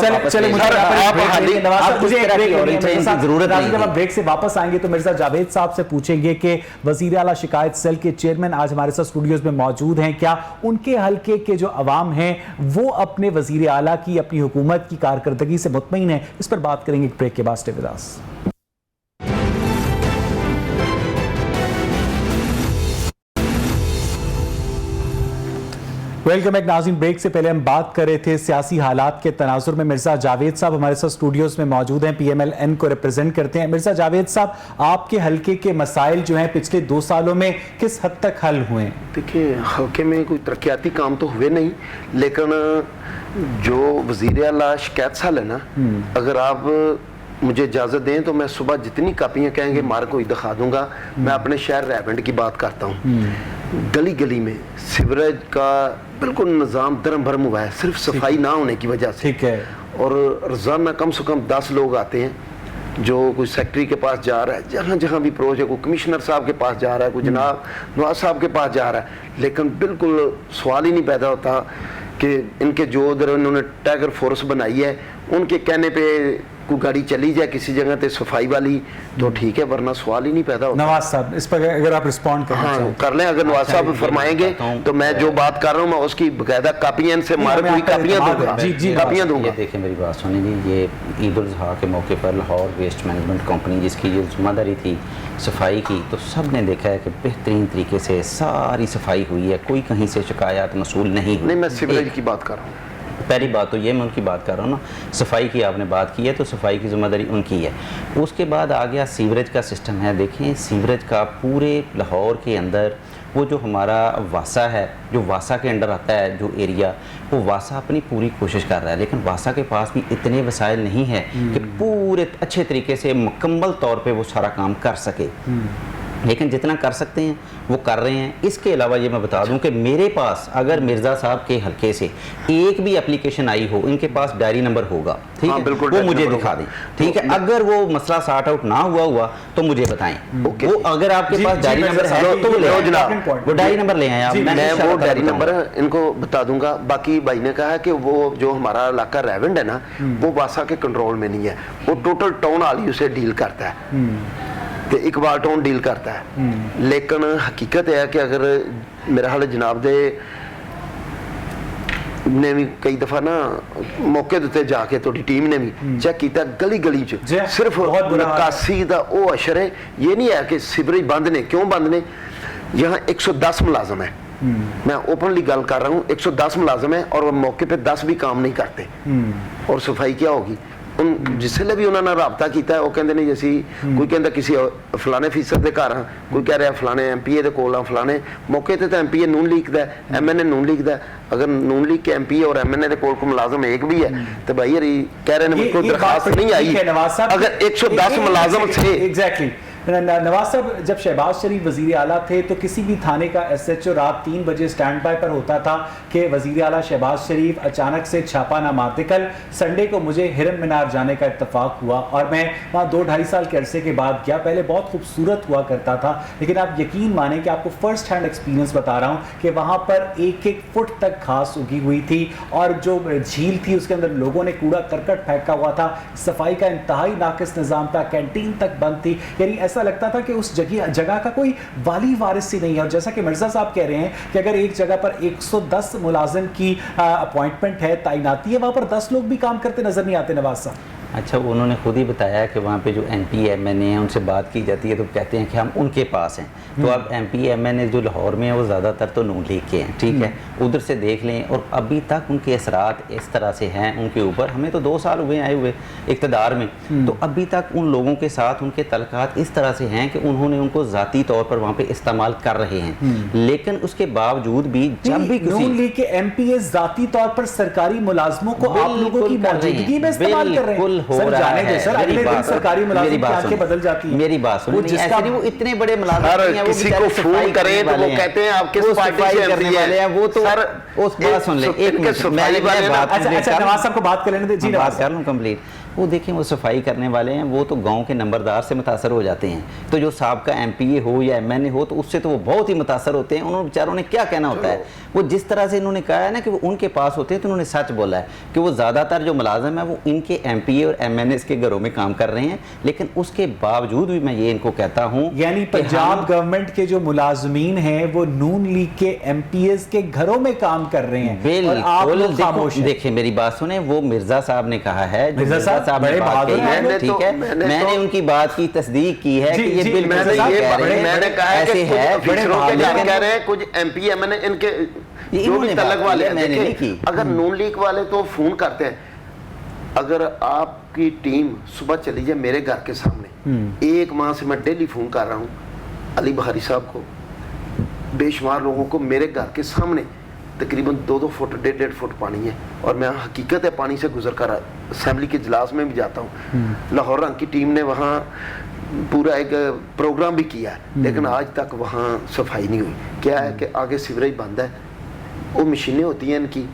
[SPEAKER 1] जरूरत नहीं। जब हम ब्रेक से वापस आएंगे तो मिर्जा जावेद साहब से पूछेंगे कि वजीर आला शिकायत सेल के चेयरमैन आज हमारे साथ स्टूडियोज में मौजूद हैं, क्या उनके हल्के के जो अवाम हैं वो अपने वजीर आला की, अपनी हुकूमत की कारकर्दगी से मुतमईन है? इस पर बात करेंगे एक ब्रेक के बाद। Stay with us. Welcome back नाज़रीन। ब्रेक से पहले हम बात कर रहे थे सियासी हालात के तनाजुर में। मिर्जा जावेद साहब हमारे साथ स्टूडियोज में मौजूद हैं, पीएमएल-एन को रिप्रेजेंट करते हैं। मिर्जा जावेद साहब, आपके हल्के के मसाइल जो हैं पिछले 2 सालों में किस हद तक हल हुए हैं?
[SPEAKER 3] देखिए हल्के में कोई तरक्याती काम तो हुए नहीं, लेकिन जो वजीर आला शिकायत सेल है ना, अगर आप मुझे इजाज़त दें तो मैं सुबह जितनी कापियाँ कहेंगे मार को दिखा दूंगा। मैं अपने शहर रायबंड की बात करता हूँ। गली गली में सीवरेज का बिल्कुल निज़ाम धर्म भरम हुआ है, सिर्फ सफाई ना होने की वजह से।
[SPEAKER 1] ठीक है।
[SPEAKER 3] और रोज़ाना कम से कम 10 लोग आते हैं, जो कोई सेक्रेटरी के पास जा रहा है, जहाँ जहाँ भी प्रोज है, कोई कमिश्नर साहब के पास जा रहा है, कोई जनाब नवाज साहब के पास जा रहा है, लेकिन बिल्कुल सवाल ही नहीं पैदा होता कि इनके जो उधर उन्होंने टाइगर फोर्स बनाई है, उनके कहने पे कोई गाड़ी चली जाए किसी जगह पे सफाई वाली तो ठीक है, वरना सवाल ही नहीं पैदा होता।
[SPEAKER 1] नवाज साहब इस पर अगर आप रिस्पॉन्ड
[SPEAKER 3] कर लें, अगर नवाज साहब फरमाएंगे तो मैं जो बात कर रहा हूँ मैं उसकी बकायदा कापियां से मार हुई कापियां दूंगा।
[SPEAKER 2] देखिए मेरी बात सुनिए, ये ईद उल अज़हा के मौके पर लाहौर वेस्ट मैनेजमेंट कंपनी जिसकी ये जिम्मेदारी थी सफाई की, तो सब ने देखा है कि बेहतरीन तरीके से सारी सफाई हुई है, कोई कहीं से शिकायत मसूल नहीं।
[SPEAKER 3] मैं सीवरेज की बात कर रहा हूँ।
[SPEAKER 2] पहली बात तो ये मैं उनकी बात कर रहा हूँ ना, सफाई की आपने बात की है तो सफाई की जिम्मेदारी उनकी है। उसके बाद आ गया सीवरेज का सिस्टम है। देखें सीवरेज का पूरे लाहौर के अंदर वो जो हमारा वासा है, जो वासा के अंडर आता है जो एरिया, वो वासा अपनी पूरी कोशिश कर रहा है, लेकिन वासा के पास भी इतने वसाइल नहीं है कि पूरे अच्छे तरीके से मुकम्मल तौर पे वो सारा काम कर सके, लेकिन जितना कर सकते हैं वो कर रहे हैं। इसके अलावा ये मैं बता दूं कि मेरे पास अगर मिर्ज़ा साहब के हल्के से एक भी एप्लीकेशन आई हो, इनके पास डायरी नंबर होगा, ठीक है, वो मुझे दिखा दें, ठीक है। अगर वो मसला सॉर्ट आउट ना हुआ तो मुझे बताएं। वो अगर आपके पास डायरी नंबर है तो वो डायरी नंबर ले आए आप,
[SPEAKER 3] मैं वो डायरी नंबर इनको बता दूंगा। बाकी भाई ने कहा कि वो जो हमारा इलाका रायवंड है ना, वो वासा के कंट्रोल में नहीं है, वो टोटल टाउन हाल उसे डील करता है, इकबाल टाउन डील करता है। लेकिन हकीकत है कि अगर मेरा हाल जनाब दे ने भी कई दफा ना मौके उत्ते जाके थोड़ी टीम ने भी चेक किया गली गली च सिर्फ निकासी का वो अशर है। ये नहीं है कि सीवरेज बंद ने, क्यों बंद ने? यहाँ 110 मुलाजम है, मैं ओपनली गल कर रहा हूँ, 110 मुलाजम है और मौके पे 10 भी काम नहीं करते, और सफाई क्या होगी? जिसले भी उन्होंने राबता किया वो कहते नहीं जैसी कोई कहता किसी फलाने फीसद के घर हाँ, कोई कह रहा फलाने MPA के कोल हाँ, फलाने मौके ते तो MPA नून लीग दा, MNA नून लीग दा। अगर नून लीग के MPA और MNA के कोल को मुलाजम एक भी है तो भाई यार कह रहे हैं कोई दरखास्त नहीं आई। अगर 110 मुलाजम थे
[SPEAKER 1] एग्जैक्टली नवाज साहब जब शहबाज शरीफ वजीर आला थे तो किसी भी थाने का SHO रात 3 बजे स्टैंड बाय पर होता था कि वजीर आला शहबाज शरीफ अचानक से छापा ना मारते। कल संडे को मुझे हिरम मीनार जाने का इत्तेफाक हुआ और मैं वहाँ 2-2.5 साल के अरसे के बाद गया। पहले बहुत खूबसूरत हुआ करता था, लेकिन आप यकीन माने कि आपको फर्स्ट हैंड एक्सपीरियंस बता रहा हूँ कि वहाँ पर 1-1 फुट तक घास उगी हुई थी और जो झील थी उसके अंदर लोगों ने कूड़ा करकट फेंका हुआ था। सफाई का इंतहाई नाकिस निज़ाम था, कैंटीन तक बंद थी। यानी ایسا لگتا تھا کہ اس جگہ کا کوئی والی وارث ہی نہیں ہے. اور جیسا کہ مرزا صاحب کہہ رہے ہیں کہ اگر ایک جگہ پر 110 ملازم کی اپوائنٹمنٹ ہے, تعیناتی ہے, وہاں پر 10 لوگ بھی کام کرتے نظر نہیں آتے نواز صاحب.
[SPEAKER 2] اچھا, انہوں نے خود ہی بتایا کہ وہاں پہ جو ایم پی ایم این اے ہیں ان سے بات کی جاتی ہے تو کہتے ہیں کہ ہم ان کے پاس ہیں. تو اب ایم پی ایم این اے جو لاہور میں ہیں وہ زیادہ تر تو نون لیگ کے ہیں, ٹھیک ہے, ادھر سے دیکھ لیں, اور ابھی تک ان کے اثرات اس طرح سے ہیں ان کے اوپر. ہمیں تو 2 سال ہوئے آئے ہوئے اقتدار میں, تو ابھی تک ان لوگوں کے ساتھ ان کے تعلقات اس طرح سے ہیں کہ انہوں نے ان کو ذاتی طور پر وہاں پہ استعمال کر رہے ہیں. لیکن اس کے باوجود بھی جب بھی
[SPEAKER 1] نون لیگ کے ایم پی اے ذاتی طور پر سرکاری ملازموں کو آپ لوگوں کی موجودگی میں استعمال کر رہے ہیں.
[SPEAKER 2] ہو رہا ہے.
[SPEAKER 1] اگلے دن سرکاری ملازم کی آنکھیں بدل جاتی ہیں.
[SPEAKER 2] میری بات سنیں, ایسے نہیں, وہ اتنے بڑے ملازم ہیں, وہ
[SPEAKER 3] کسی کو فون کریں تو وہ کہتے ہیں آپ کس پارٹی سے
[SPEAKER 2] کرنے والے ہیں. وہ تو اس بات سن لیں, ایک منٹ میں
[SPEAKER 1] اچھا نواز صاحب کو بات کر لینے دیں. جی
[SPEAKER 2] بات کر لوں کمپلیٹ. وہ دیکھیں, وہ صفائی کرنے والے ہیں, وہ تو گاؤں کے نمبردار سے متاثر ہو جاتے ہیں. تو جو سابقہ ایم پی اے ہو یا ایم این اے ہو تو اس سے تو وہ بہت ہی متاثر ہوتے ہیں. انہوں بیچاروں نے کیا کہنا ہوتا ہے, وہ جس طرح سے انہوں نے کہا ہے نا کہ وہ ان کے پاس ہوتے ہیں, تو انہوں نے سچ بولا ہے کہ وہ زیادہ تر جو ملازم ہیں وہ ان کے ایم پی اے اور ایم این اے کے گھروں میں کام کر رہے ہیں. لیکن اس کے باوجود بھی میں یہ ان کو کہتا ہوں,
[SPEAKER 1] یعنی پنجاب گورنمنٹ کے جو ملازمین ہیں وہ نون لیگ کے ایم پی ایز کے گھروں میں کام کر رہے ہیں.
[SPEAKER 2] بالکل. دیکھیں میری بات سنیں, وہ مرزا صاحب نے کہا ہے, مرزا صاحب نے بات کہی ہے, ٹھیک ہے, میں نے ان کی بات کی تصدیق کی ہے کہ یہ بالکل
[SPEAKER 3] میں نے کہا ہے کہ افسروں کے کام کہہ رہے ہیں, کچھ ایم پی ایم این اے ان کے جو بھی تعلق والے ہیں. اگر نون لیگ والے تو فون کرتے ہیں, اگر آپ کی ٹیم صبح چلی جائے میرے گھر کے سامنے, 1 ماہ سے میں ڈیلی فون کر رہا ہوں علی بخاری صاحب کو, بے شمار لوگوں کو, میرے گھر کے سامنے تقریباً 2 فٹ 1.5 فٹ پانی ہے, اور میں حقیقت ہے پانی سے گزر کر اسمبلی کے اجلاس میں بھی جاتا ہوں. لاہور رنگ کی ٹیم نے وہاں پورا ایک پروگرام بھی کیا ہے, لیکن آج تک وہاں صفائی نہیں ہوئی. کیا ہے کہ آگے سیوریج بند ہے, وہ مشینیں ہوتی ہیں ان کی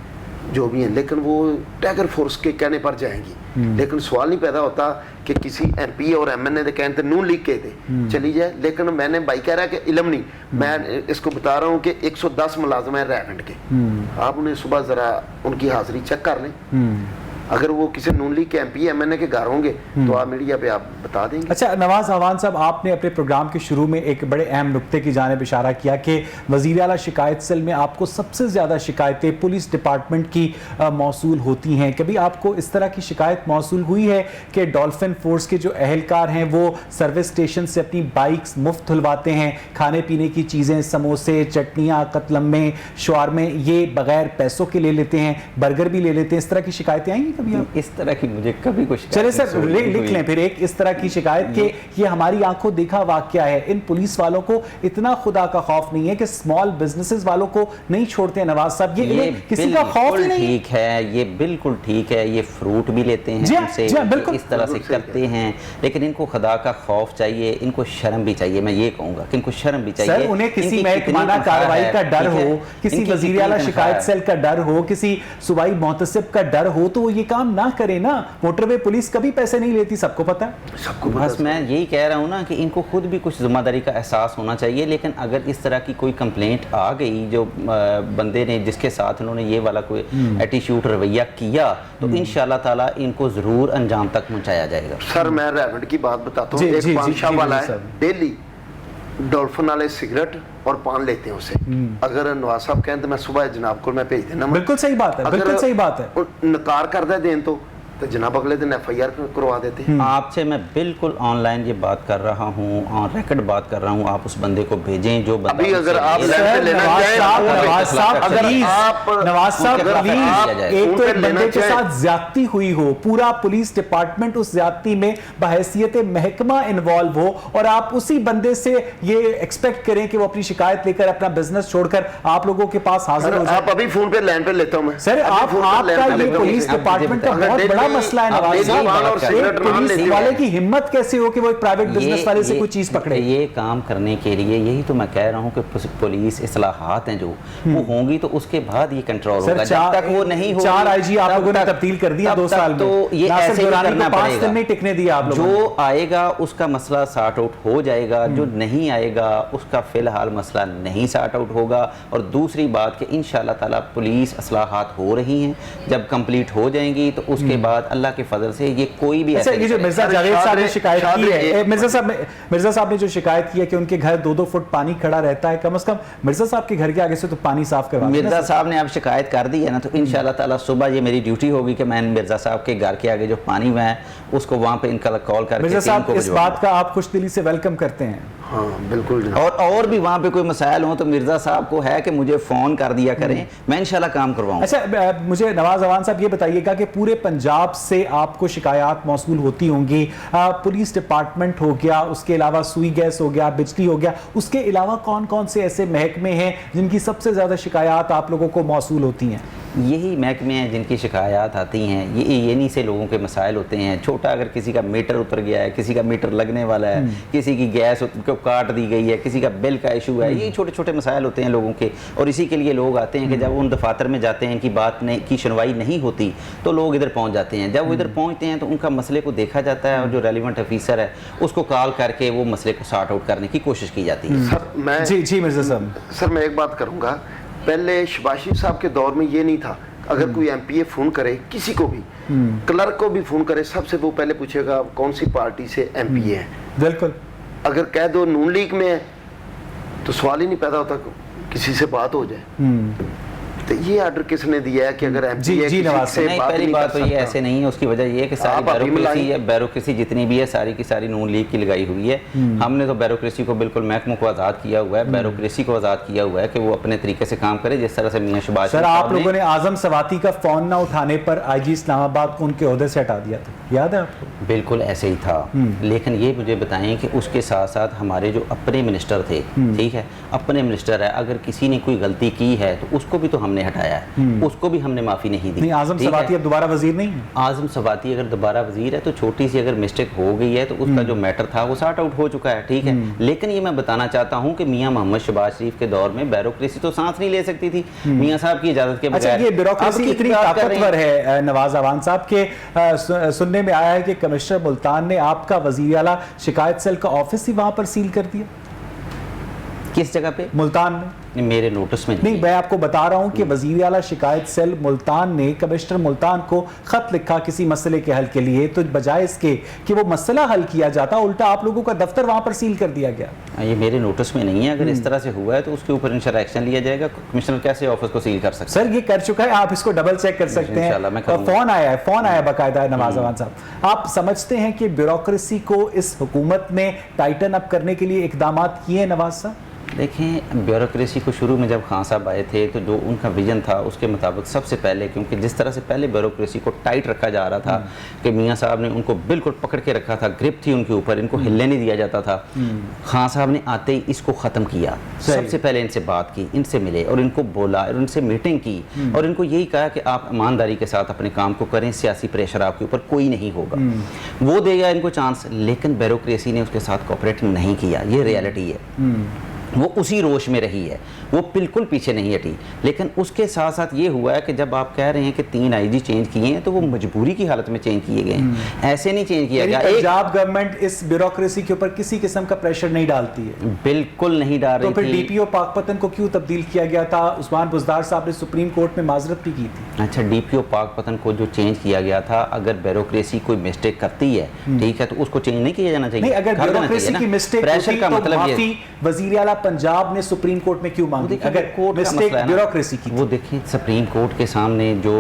[SPEAKER 3] جو بھی ہیں, لیکن وہ ٹیگر فورس کے کہنے پر جائیں گی. لیکن سوال نہیں پیدا ہوتا کہ کسی ایم پی اور ایم این اے کہتے نون لیگ کے تھے چلی جائے. لیکن میں نے بھائی کہہ رہا ہے کہ علم نہیں, میں اس کو بتا رہا ہوں کہ 110 ملازم ہیں ریونٹ کے, آپ انہیں صبح ذرا ان کی حاضری چیک کر لیں. اگر وہ کسی نون لیگ کے ایم پی ایم این اے کے گھر ہوں گے تو آپ میڈیا پہ آپ بتا دیں گے.
[SPEAKER 1] اچھا نواز اعوان صاحب, آپ نے اپنے پروگرام کے شروع میں ایک بڑے اہم نقطے کی جانب اشارہ کیا کہ وزیر اعلیٰ شکایت سیل میں آپ کو سب سے زیادہ شکایتیں پولیس ڈپارٹمنٹ کی موصول ہوتی ہیں. کبھی آپ کو اس طرح کی شکایت موصول ہوئی ہے کہ ڈولفن فورس کے جو اہلکار ہیں وہ سروس اسٹیشن سے اپنی بائکس مفت دھلواتے ہیں, کھانے پینے کی چیزیں, سموسے, چٹنیاں, قتلمے, شورمے, یہ بغیر پیسوں کے لے لیتے ہیں, برگر بھی لے لیتے ہیں, اس طرح کی شکایتیں آئیں گی کبھی؟
[SPEAKER 2] اس طرح کی مجھے کبھی کچھ
[SPEAKER 1] چلے سر لکھ لیں پھر ایک اس طرح کی شکایت کہ یہ ہماری آنکھوں دیکھا واقعہ ہے. ان پولیس والوں کو اتنا خدا کا خوف نہیں ہے کہ اسمال بزنسز والوں کو نہیں چھوڑتے ہیں نواز صاحب, یہ کسی کا خوف ہی نہیں.
[SPEAKER 2] ٹھیک ہے, یہ بالکل ٹھیک ہے, یہ فروٹ بھی لیتے ہیں ان سے, اس طرح سے کرتے ہیں, لیکن ان کو خدا کا خوف چاہیے, ان کو شرم بھی چاہیے. میں یہ کہوں گا کہ ان کو شرم بھی چاہیے.
[SPEAKER 1] سر انہیں کسی محکمانہ کارروائی کا ڈر ہو, کسی وزیر اعلیٰ شکایت سیل کا ڈر ہو, کسی صوبائی محتسب کا ڈر ہو تو وہ یہ کام نہ کرے نا. موٹر وے پولیس کبھی پیسے نہیں لیتی, سب کو پتہ ہے,
[SPEAKER 3] سب کو.
[SPEAKER 2] بس میں یہی کہہ رہا ہوں نا کہ ان کو خود بھی کچھ ذمہ داری کا احساس ہونا چاہیے. لیکن اگر اس طرح کی کوئی کمپلینٹ آ گئی, جو بندے نے جس کے ساتھ انہوں نے یہ والا کوئی ایٹیٹیوڈ رویہ کیا, تو انشاءاللہ تعالی ان کو ضرور انجام تک پہنچایا جائے گا.
[SPEAKER 3] سر میں ریونٹ کی بات بتاتا ہوں, ایک پان شاپ والا ہے, ڈیلی ڈولفن والے سگریٹ اور پان لیتے ہیں اسے. اگر نواز صاحب کہیں تو میں صبح جناب کو میں بھیج دینا.
[SPEAKER 1] بالکل صحیح بات ہے, بالکل صحیح بات ہے.
[SPEAKER 3] نکار کر دے دیں تو جناب اگلے دن ایف آئی آر کروا دیتے ہیں.
[SPEAKER 2] آپ سے میں بالکل آن لائن یہ بات کر رہا ہوں, آن ریکارڈ بات کر رہا ہوں, آپ اس بندے کو بھیجیں جو بندہ.
[SPEAKER 3] ابھی اگر آپ نواز صاحب
[SPEAKER 1] ایک تو ایک بندے کے ساتھ زیادتی ہوئی ہو, پورا پولیس ڈپارٹمنٹ اس زیادتی میں بحیثیت محکمہ انوالو ہو, اور آپ اسی بندے سے یہ ایکسپیکٹ کریں کہ وہ اپنی شکایت لے کر اپنا بزنس چھوڑ کر آپ لوگوں کے پاس حاضر ہو جائے.
[SPEAKER 3] آپ ابھی فون پہ لائن پہ لیتا ہوں میں.
[SPEAKER 1] سر آپ کا یہ پولیس ڈپارٹمنٹ کا بہت بڑا مسئلہ ہے نواز صاحب. ایک پولیس والے کی ہمت کیسے ہو کہ وہ ایک پرائیویٹ بزنس والے سے کوئی چیز پکڑے؟
[SPEAKER 2] یہ کام کرنے کے لیے یہی تو میں کہہ رہا ہوں کہ پولیس اصلاحات ہیں جو وہ ہوں گی تو اس کے بعد یہ کنٹرول ہوگا. جب تک وہ نہیں ہوگی,
[SPEAKER 1] 4 آئی جی آپ لوگوں نے تبدیل کر دیا 2 سال میں,
[SPEAKER 2] تو یہ ایسے ہی کرنا پڑے
[SPEAKER 1] 5 دن میں ٹکنے دیا آپ لوگوں نے.
[SPEAKER 2] جو آئے گا اس کا مسئلہ سارٹ آؤٹ ہو جائے گا, جو نہیں آئے گا اس کا فی الحال مسئلہ نہیں سارٹ آؤٹ ہوگا. اور دوسری بات کہ انشاءاللہ تعالی پولیس اصلاحات ہو رہی ہیں, جب کمپلیٹ ہو جائیں گی تو اس کے بعد بعد اللہ کے فضل سے یہ کوئی بھی
[SPEAKER 1] اچھا، یہ جو مرزا جاوید صاحب نے شکایت کی ہے، مرزا صاحب نے جو شکایت کی ہے کہ ان کے گھر 2-2 فٹ پانی کھڑا رہتا ہے، کم از کم مرزا صاحب کے گھر کے آگے سے تو پانی صاف کروا دیں۔
[SPEAKER 2] مرزا صاحب نے اب شکایت کر دی ہے نا، تو انشاءاللہ تعالی صبح یہ میری ڈیوٹی ہوگی کہ میں مرزا صاحب کے گھر کے آگے جو پانی میں ہے اس کو وہاں پہ ان کا کال کر کے
[SPEAKER 1] مرزا صاحب اس بات کا آپ خوش دلی سے ویلکم کرتے ہیں؟
[SPEAKER 3] ہاں بالکل،
[SPEAKER 2] اور بھی وہاں پہ کوئی مسائل ہوں تو مرزا صاحب کو ہے کہ مجھے فون کر دیا کریں، میں انشاءاللہ کام کرواؤں۔
[SPEAKER 1] اچھا، مجھے نواز اعوان صاحب یہ بتائیے گا کہ پورے پنجاب سے آپ کو شکایات موصول ہوتی ہوں گی، پولیس ڈپارٹمنٹ ہو گیا، اس کے علاوہ سوئی گیس ہو گیا، بجلی ہو گیا، اس کے علاوہ کون کون سے ایسے محکمے ہیں جن کی سب سے زیادہ شکایات آپ لوگوں کو موصول ہوتی ہیں؟
[SPEAKER 2] یہی محکمے ہیں جن کی شکایات آتی ہیں، یہ انہی سے لوگوں کے مسائل ہوتے ہیں۔ چھوٹا اگر کسی کا میٹر اتر گیا ہے، کسی کا میٹر لگنے والا ہے، کسی کی گیس کو کاٹ دی گئی ہے، کسی کا بل کا ایشو ہے، یہ چھوٹے چھوٹے مسائل ہوتے ہیں لوگوں کے، اور اسی کے لیے لوگ آتے ہیں کہ جب ان دفاتر میں جاتے ہیں کہ بات کی سنوائی نہیں ہوتی تو لوگ ادھر پہنچ جاتے ہیں۔ جب وہ ادھر پہنچتے ہیں تو ان کا مسئلے کو دیکھا جاتا ہے اور جو ریلیونٹ افیسر ہے اس کو کال کر کے وہ مسئلے کو سارٹ آؤٹ کرنے کی کوشش کی جاتی ہے۔
[SPEAKER 1] جی مرزا صاحب،
[SPEAKER 3] سر میں ایک بات کروں گا، پہلے شہباز شریف صاحب کے دور میں یہ نہیں تھا، اگر کوئی ایم پی اے فون کرے کسی کو بھی، کلرک کو بھی فون کرے، سب سے وہ پہلے پوچھے گا کون سی پارٹی سے ایم پی اے ہے۔
[SPEAKER 1] بالکل،
[SPEAKER 3] اگر کہہ دو نون لیگ میں ہے تو سوال ہی نہیں پیدا ہوتا کسی سے بات ہو جائے۔ تو یہ آرڈر کس نے دیا ہے کہ اگر ایم پی اے سے بات
[SPEAKER 2] پہلی
[SPEAKER 3] نہیں
[SPEAKER 2] بات
[SPEAKER 3] کر
[SPEAKER 2] تو یہ
[SPEAKER 3] سکتا؟
[SPEAKER 2] ایسے نہیں ہے، اس کی وجہ یہ ہے کہ ساری بیوروکریسی جتنی بھی ہے ساری کی ساری نون لیگ کی لگائی ہوئی ہے۔ ہم نے تو بیوروکریسی کو بالکل محکموں کو آزاد کیا ہوا ہے، بیوروکریسی کو آزاد کیا ہوا ہے کہ وہ اپنے طریقے سے کام کرے، جس طرح سے میاں شہباز
[SPEAKER 1] سر آپ لوگوں نے اعظم سواتی کا فون نہ اٹھانے پر آئی جی اسلام آباد کو ان کے عہدے سے ہٹا دیا تھا، یاد ہے آپ کو؟
[SPEAKER 2] بالکل ایسے ہی تھا، لیکن یہ مجھے بتائیں کہ اس کے ساتھ ساتھ ہمارے جو اپنے منسٹر تھے، ٹھیک ہے، اپنے منسٹر ہے، اگر کسی نے کوئی غلطی کی ہے تو اس کو بھی تو ہم نے ہٹایا ہے، اس کو بھی ہم نے معافی نہیں دی۔
[SPEAKER 1] نہیں، اعظم سواتی اب دوبارہ وزیر نہیں ہے؟
[SPEAKER 2] اعظم سواتی اگر دوبارہ وزیر ہے تو چھوٹی سی اگر مسٹیک ہو گئی ہے تو اس کا جو میٹر تھا وہ سارٹ آؤٹ ہو چکا ہے، ٹھیک ہے، لیکن یہ میں بتانا چاہتا ہوں کہ میاں محمد شہباز شریف کے دور میں بیوروکریسی تو سانس نہیں لے سکتی تھی میاں صاحب کی اجازت کے بغیر۔
[SPEAKER 1] اچھا، یہ بیوروکریسی اتنی طاقتور ہے نواز اعوان صاحب کے سننے میں آیا ہے کہ کمشنر ملتان نے آپ کا وزیر اعلیٰ شکایت سیل کا آفس ہی وہاں پر سیل کر دیا؟
[SPEAKER 2] کس جگہ پہ؟
[SPEAKER 1] ملتان میں؟
[SPEAKER 2] میرے نوٹس میں
[SPEAKER 1] نہیں، میں آپ کو بتا رہا ہوں کہ وزیر اعلیٰ شکایت سیل ملتان نے کمشنر ملتان کو خط لکھا کسی مسئلے کے حل کے لیے، تو بجائے اس کے کہ وہ مسئلہ حل کیا جاتا الٹا آپ لوگوں کا دفتر وہاں پر سیل کر دیا گیا۔
[SPEAKER 2] یہ میرے نوٹس میں نہیں ہے، اگر اس طرح سے ہوا ہے تو اس کے اوپر انشاءاللہ ایکشن لیا جائے گا۔ کمشنر کیسے آفس کو سیل کر سکتے ہیں؟
[SPEAKER 1] سر یہ کر چکا ہے، آپ اس کو ڈبل چیک کر سکتے ہیں، فون آیا ہے باقاعدہ نواز اعوان صاحب۔ آپ سمجھتے ہیں کہ بیوروکریسی کو اس حکومت نے ٹائٹن اپ کرنے کے لیے اقدامات کیے ہیں نواز صاحب؟
[SPEAKER 2] دیکھیں، بیوروکریسی کو شروع میں جب خان صاحب آئے تھے تو جو ان کا ویژن تھا اس کے مطابق سب سے پہلے، کیونکہ جس طرح سے پہلے بیوروکریسی کو ٹائٹ رکھا جا رہا تھا کہ میاں صاحب نے ان کو بالکل پکڑ کے رکھا تھا، گرپ تھی ان کے اوپر، ان کو ہلنے نہیں دیا جاتا تھا، خان صاحب نے آتے ہی اس کو ختم کیا۔ سب سے پہلے ان سے بات کی، ان سے ملے اور ان کو بولا اور ان سے میٹنگ کی اور ان کو یہی کہا کہ آپ ایمانداری کے ساتھ اپنے کام کو کریں، سیاسی پریشر آپ کے اوپر کوئی نہیں ہوگا، وہ دے گا ان کو چانس، لیکن بیوروکریسی نے اس کے ساتھ کوآپریٹ نہیں کیا، یہ ریالٹی ہے۔ وہ اسی روش میں رہی ہے، وہ بالکل پیچھے نہیں ہٹی، لیکن اس کے ساتھ ساتھ یہ ہوا ہے کہ جب آپ کہہ رہے ہیں کہ 3 آئی جی چینج کیے ہیں تو وہ مجبوری کی حالت میں چینج کیے گئے ہیں، ایسے نہیں چینج کیا گیا۔
[SPEAKER 1] پنجاب گورنمنٹ اس بیوروکریسی کے اوپر کسی قسم کا پریشر نہیں ڈالتی ہے؟
[SPEAKER 2] بالکل نہیں ڈال رہی
[SPEAKER 1] تو پھر
[SPEAKER 2] تھی۔
[SPEAKER 1] ڈی پی او پاک پتن کو کیوں تبدیل کیا گیا تھا؟ عثمان بزدار صاحب نے سپریم کورٹ میں معذرت بھی کی تھی۔
[SPEAKER 2] اچھا، ڈی پی او پاک پتن کو جو چینج کیا گیا تھا، اگر بیوروکریسی کوئی مسٹیک کرتی ہے، ٹھیک ہے، تو اس کو چینج نہیں کیا جانا چاہیے۔
[SPEAKER 1] نہیں، اگر بیوروکریسی کی مسٹیک ہوتی تو معافی وزیر اعلیٰ پنجاب نے سپریم کورٹ میں کیوں مانگی اگر مسٹیک بیوروکریسی کی؟
[SPEAKER 2] وہ دیکھیں، سپریم کورٹ کے سامنے جو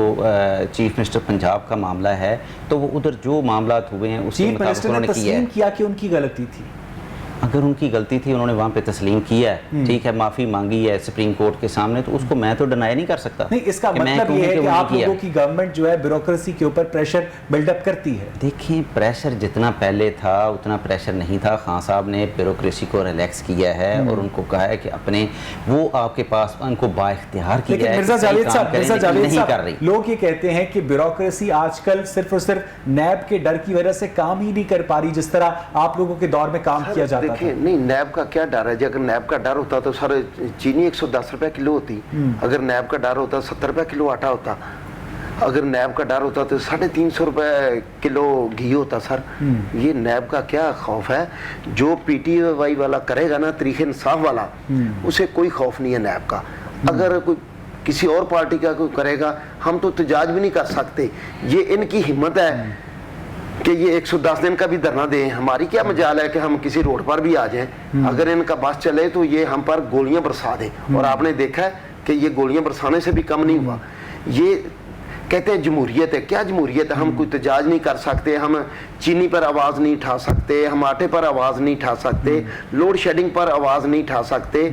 [SPEAKER 2] چیف منسٹر پنجاب کا معاملہ ہے تو وہ ادھر جو معاملات ہوئے ہیں اس کے مطابق انہوں نے کیا ہے۔
[SPEAKER 1] تسلیم کیا کہ ان کی غلطی تھی،
[SPEAKER 2] اگر ان کی غلطی تھی انہوں نے وہاں پہ تسلیم کیا ہے، ٹھیک ہے، معافی مانگی ہے سپریم کورٹ کے سامنے، تو اس کو میں تو ڈینائی نہیں کر سکتا۔
[SPEAKER 1] نہیں، اس کا مطلب یہ ہے کہ آپ لوگوں کی گورنمنٹ جو ہے بیوروکریسی کے اوپر پریشر بلڈ اپ کرتی ہے۔
[SPEAKER 2] دیکھیں، پریشر جتنا پہلے تھا اتنا پریشر نہیں تھا، خان صاحب نے بیوروکریسی کو ریلیکس کیا ہے اور ان کو کہا ہے کہ اپنے وہ آپ کے پاس ان کو با اختیار کیا ہے۔
[SPEAKER 1] لیکن مرزا جاوید صاحب، لوگ یہ کہتے ہیں کہ بیوروکریسی آج کل صرف اور صرف نیب کے ڈر کی وجہ سے کام ہی نہیں کر پا رہی جس طرح آپ لوگوں کے دور میں کام کیا جاتا تھا۔
[SPEAKER 3] نہیں، نیب کا کیا ڈر ہے جی؟ اگر نیب کا ڈر ہوتا تو سر چینی 110 روپے کلو ہوتی، اگر نیب کا ڈر ہوتا 70 روپے کلو آٹا ہوتا، اگر نیب کا ڈر ہوتا تو 350 روپے کلو گھی ہوتا۔ سر یہ نیب کا کیا خوف ہے؟ جو پی ٹی وائی والا کرے گا نا، طریق انصاف والا، اسے کوئی خوف نہیں ہے نیب کا۔ اگر کوئی किसी और पार्टी का कोई करेगा, हम तो एहतजाज भी नहीं कर सकते। ये इनकी हिम्मत है कि ये 110 दिन का भी धरना दें। हमारी क्या मजाल है कि हम किसी रोड पर भी आ जाएं। अगर इनका बस चले तो ये हम पर गोलियां बरसा दें, और आपने देखा है कि ये गोलियां बरसाने से भी कम नहीं हुआ। ये कहते हैं जमहूरियत है, क्या जमहूरियत है? हम कोई एहतजाज नहीं कर सकते, हम चीनी पर आवाज़ नहीं उठा सकते, हम आटे पर आवाज़ नहीं उठा सकते, लोड शेडिंग पर आवाज़ नहीं उठा सकते,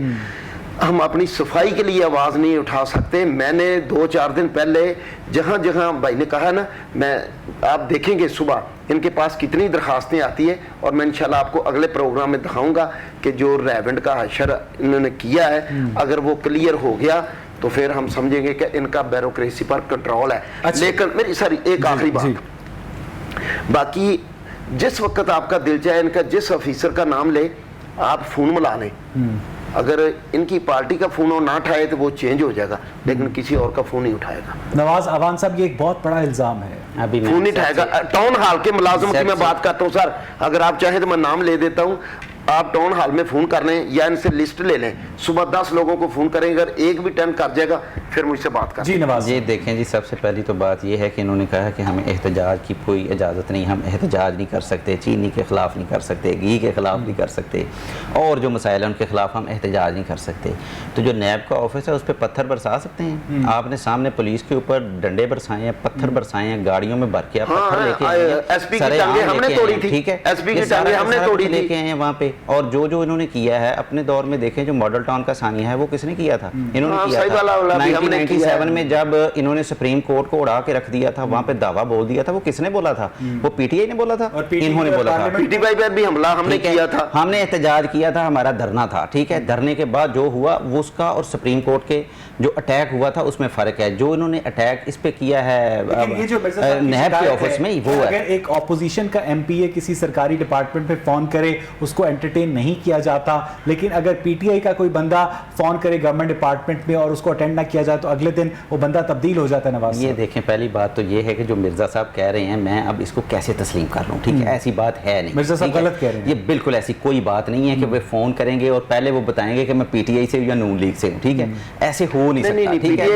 [SPEAKER 3] हम अपनी सफाई के लिए आवाज़ नहीं उठा सकते। मैंने 2-4 दिन पहले जहाँ जहाँ भाई ने कहा ना, मैं आप देखेंगे सुबह इनके पास कितनी दरखास्तें आती है, और मैं इंशाल्लाह आपको अगले प्रोग्राम में दिखाऊंगा कि जो रेवेंट का हशर इन्होंने किया है, अगर वो क्लियर हो गया तो फिर हम समझेंगे कि इनका ब्यूरोक्रेसी पर कंट्रोल है।
[SPEAKER 1] अच्छा।
[SPEAKER 3] लेकिन मेरी सारी एक आखिरी बात, बाकी जिस वक्त आपका दिल चाहे इनका जिस ऑफिसर का नाम ले आप फोन मिला लें, अगर इनकी पार्टी का फोन ना उठाए तो वो चेंज हो जाएगा, लेकिन किसी और का फोन नहीं उठाएगा।
[SPEAKER 1] नवाज अवान साहब, ये एक बहुत बड़ा इल्जाम है।
[SPEAKER 2] अभी
[SPEAKER 3] फोन नहीं उठाएगा। टाउन हॉल के मुलाजिम की मैं बात करता हूँ सर, अगर आप चाहें तो मैं नाम ले देता हूँ, आप टाउन हॉल में फोन कर लें या इनसे लिस्ट ले लें, सुबह 10 लोगों को फोन करें, अगर एक भी टर्न कर जाएगा फिर मुझसे बात कर।
[SPEAKER 1] जी नवाज,
[SPEAKER 2] ये देखें जी, सबसे पहली तो बात ये है कि इन्होंने कहा कि हमें एहतजाज की कोई इजाज़त नहीं, हम एहतजाज नहीं कर सकते, चीनी के ख़िलाफ़ नहीं कर सकते, घी के ख़िलाफ़ नहीं कर सकते, और जो मसाइल हैं उनके ख़िलाफ़ हम एहतजाज नहीं कर सकते। तो जो नैब का ऑफिस है उस पर पत्थर बरसा सकते हैं। आपने सामने पुलिस के ऊपर डंडे बरसाए हैं, पत्थर बरसाए हैं, गाड़ियों में भर के आप पत्थर लेके आए हैं,
[SPEAKER 3] एसपी की टांगे हमने तोड़ी थी,
[SPEAKER 2] ठीक है,
[SPEAKER 3] एसपी की टांगे हमने तोड़ी थी,
[SPEAKER 2] लेके आए हैं वहाँ पे। और जो जो इन्होंने किया है अपने दौर में, देखें जो मॉडल टाउन का सानिया है वो किसने किया था? इन्होंने किया था 1997 में, जब इन्होंने सुप्रीम कोर्ट को उड़ा के रख दिया था, वहाँ पे दावा बोल दिया था। वो किसने बोला था? वो पीटीआई ने बोला था, इन्होंने बोला था।
[SPEAKER 3] पीटीआई पे भी हमला हमने किया था,
[SPEAKER 2] हमने एहतजाज किया था, हमारा धरना था, ठीक है। धरने के बाद जो हुआ वो उसका और सुप्रीम कोर्ट के जो अटैक हुआ था उसमें फर्क है। जो इन्होंने अटैक इस पे किया है नैब के ऑफिस में, वो है।
[SPEAKER 1] अगर एक ऑपोजिशन का एमपीए किसी सरकारी डिपार्टमेंट पे फोन करे उसको एंटरटेन नहीं किया जाता, लेकिन अगर पीटीआई का कोई बंदा फोन करे गवर्नमेंट डिपार्टमेंट में और उसको अटेंड ना किया जाए तो अगले दिन वो बंदा तब्दील हो जाता है। नवाज, ये
[SPEAKER 2] देखें, पहली बात तो ये है कि जो मिर्जा साहब कह रहे हैं, मैं अब इसको कैसे तस्लीम कर लूं, ठीक है? ऐसी बात है नहीं,
[SPEAKER 1] मिर्जा साहब गलत कह रहे हैं।
[SPEAKER 2] ये बिल्कुल ऐसी कोई बात नहीं है कि वो फोन करेंगे और पहले वो बताएंगे कि मैं पीटीआई से या नून लीग से हूं, ठीक है? ऐसे हो नहीं सकता, ठीक है?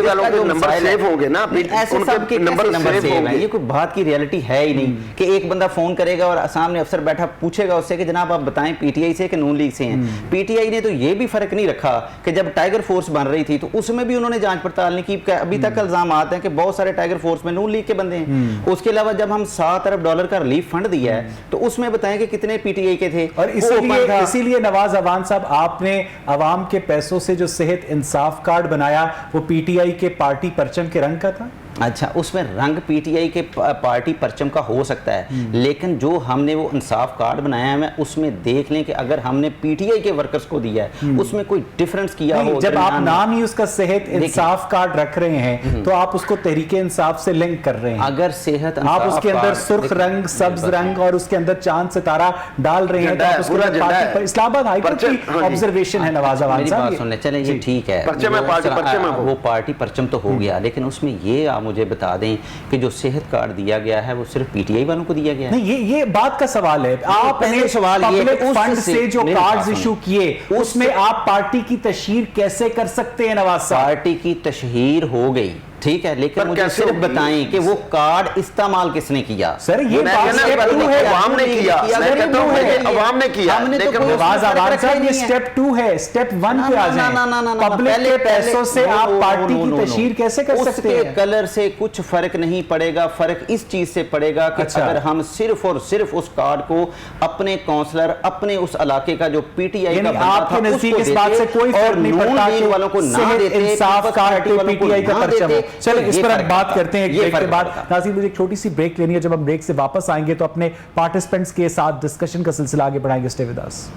[SPEAKER 3] नंबर सेव होंगे ना,
[SPEAKER 2] ऐसे सबके नंबर सेव हैं। ये कोई बात की रियलिटी है ही नहीं कि एक बंदा फोन करेगा और सामने अफसर बैठा पूछेगा उससे कि जनाब आप बताएं पीटीआई से कि नून लीग से हैं। पीटीआई ने तो ये भी फर्क नहीं रखा कि जब टाइगर फोर्स बन रही थी तो उसमें भी उन्होंने जांच पड़ताल नहीं की। अभी तक इल्जाम आते हैं कि बहुत सारे टाइगर फोर्स में नून लीग के बंदे हैं। उसके अलावा जब हम $7 अरब का रिलीफ फंड दिया है तो उसमें बताएं कि कितने पीटीआई के थे।
[SPEAKER 1] और इसीलिए नवाज अवान साहब, आपने अवाम के पैसों से जो सेहत इंसाफ कार्ड बनाया वो पीटीआई के पार्टी परचम के रंग का था।
[SPEAKER 2] अच्छा, उसमें रंग पीटीआई के पार्टी परचम का हो सकता है, लेकिन जो हमने वो इंसाफ कार्ड बनाया है मैं उसमें देख लें कि अगर हमने पीटीआई के वर्कर्स को दिया है उसमें कोई डिफरेंस किया हो।
[SPEAKER 1] जब आप नाम ही उसका सेहत इंसाफ कार्ड रख रहे हैं तो आप उसको तहरीके इंसाफ से लिंक कर रहे हैं।
[SPEAKER 2] अगर सेहत
[SPEAKER 1] आप उसके अंदर सुर्ख रंग, सब्ज रंग और उसके अंदर चांद सितारा डाल रहे हैं तो आप उसके अंदर पार्टी पर इस्लामाबाद हाईकोर्ट की ऑब्जर्वेशन है। नवाज अवान साहब,
[SPEAKER 2] सुन ले, चलें ये ठीक है, वो पार्टी परचम तो हो गया, लेकिन उसमें ये मुझे बता दें कि जो सेहत कार्ड दिया गया है वो सिर्फ पीटीआई वालों को दिया गया है।
[SPEAKER 1] नहीं, ये बात का सवाल है। आपने
[SPEAKER 2] सवाल
[SPEAKER 1] पब्लिक फंड से जो कार्ड्स इशू किए उसमें आप पार्टी की तशहीर कैसे कर सकते हैं? नवाज साहब,
[SPEAKER 2] पार्टी की तशहीर हो गई, ठीक है, लेकिन मुझे सिर्फ बताएं कि वो कार्ड इस्तेमाल किसने किया।
[SPEAKER 1] सर ये
[SPEAKER 3] अवाम ने किया, अवाम ने किया,
[SPEAKER 1] नवाज अवान साहब ये स्टेप 2 है, स्टेप 1 पे आ जाएं। पब्लिक के पैसों से आप पार्टी की तशहीर कैसे कर सकते हैं?
[SPEAKER 2] कलर से कुछ फर्क नहीं पड़ेगा, फर्क इस चीज से पड़ेगा कि अगर हम सिर्फ और सिर्फ उस कार्ड को अपने काउंसलर, अपने उस इलाके का जो पीटीआई का
[SPEAKER 1] आपके नजदीक इस बात से कोई फर्क नहीं पड़ता
[SPEAKER 2] वालों को ना देते,
[SPEAKER 1] इंसाफ कार्ड पे पीटीआई का परचम। चलिए इस पर हम बात करते हैं एक ब्रेक के बाद। नाज़रीन, मुझे एक छोटी सी ब्रेक लेनी है, जब हम ब्रेक से वापस आएंगे तो अपने पार्टिसिपेंट्स के साथ डिस्कशन का सिलसिला आगे बढ़ाएंगे। Stay with us.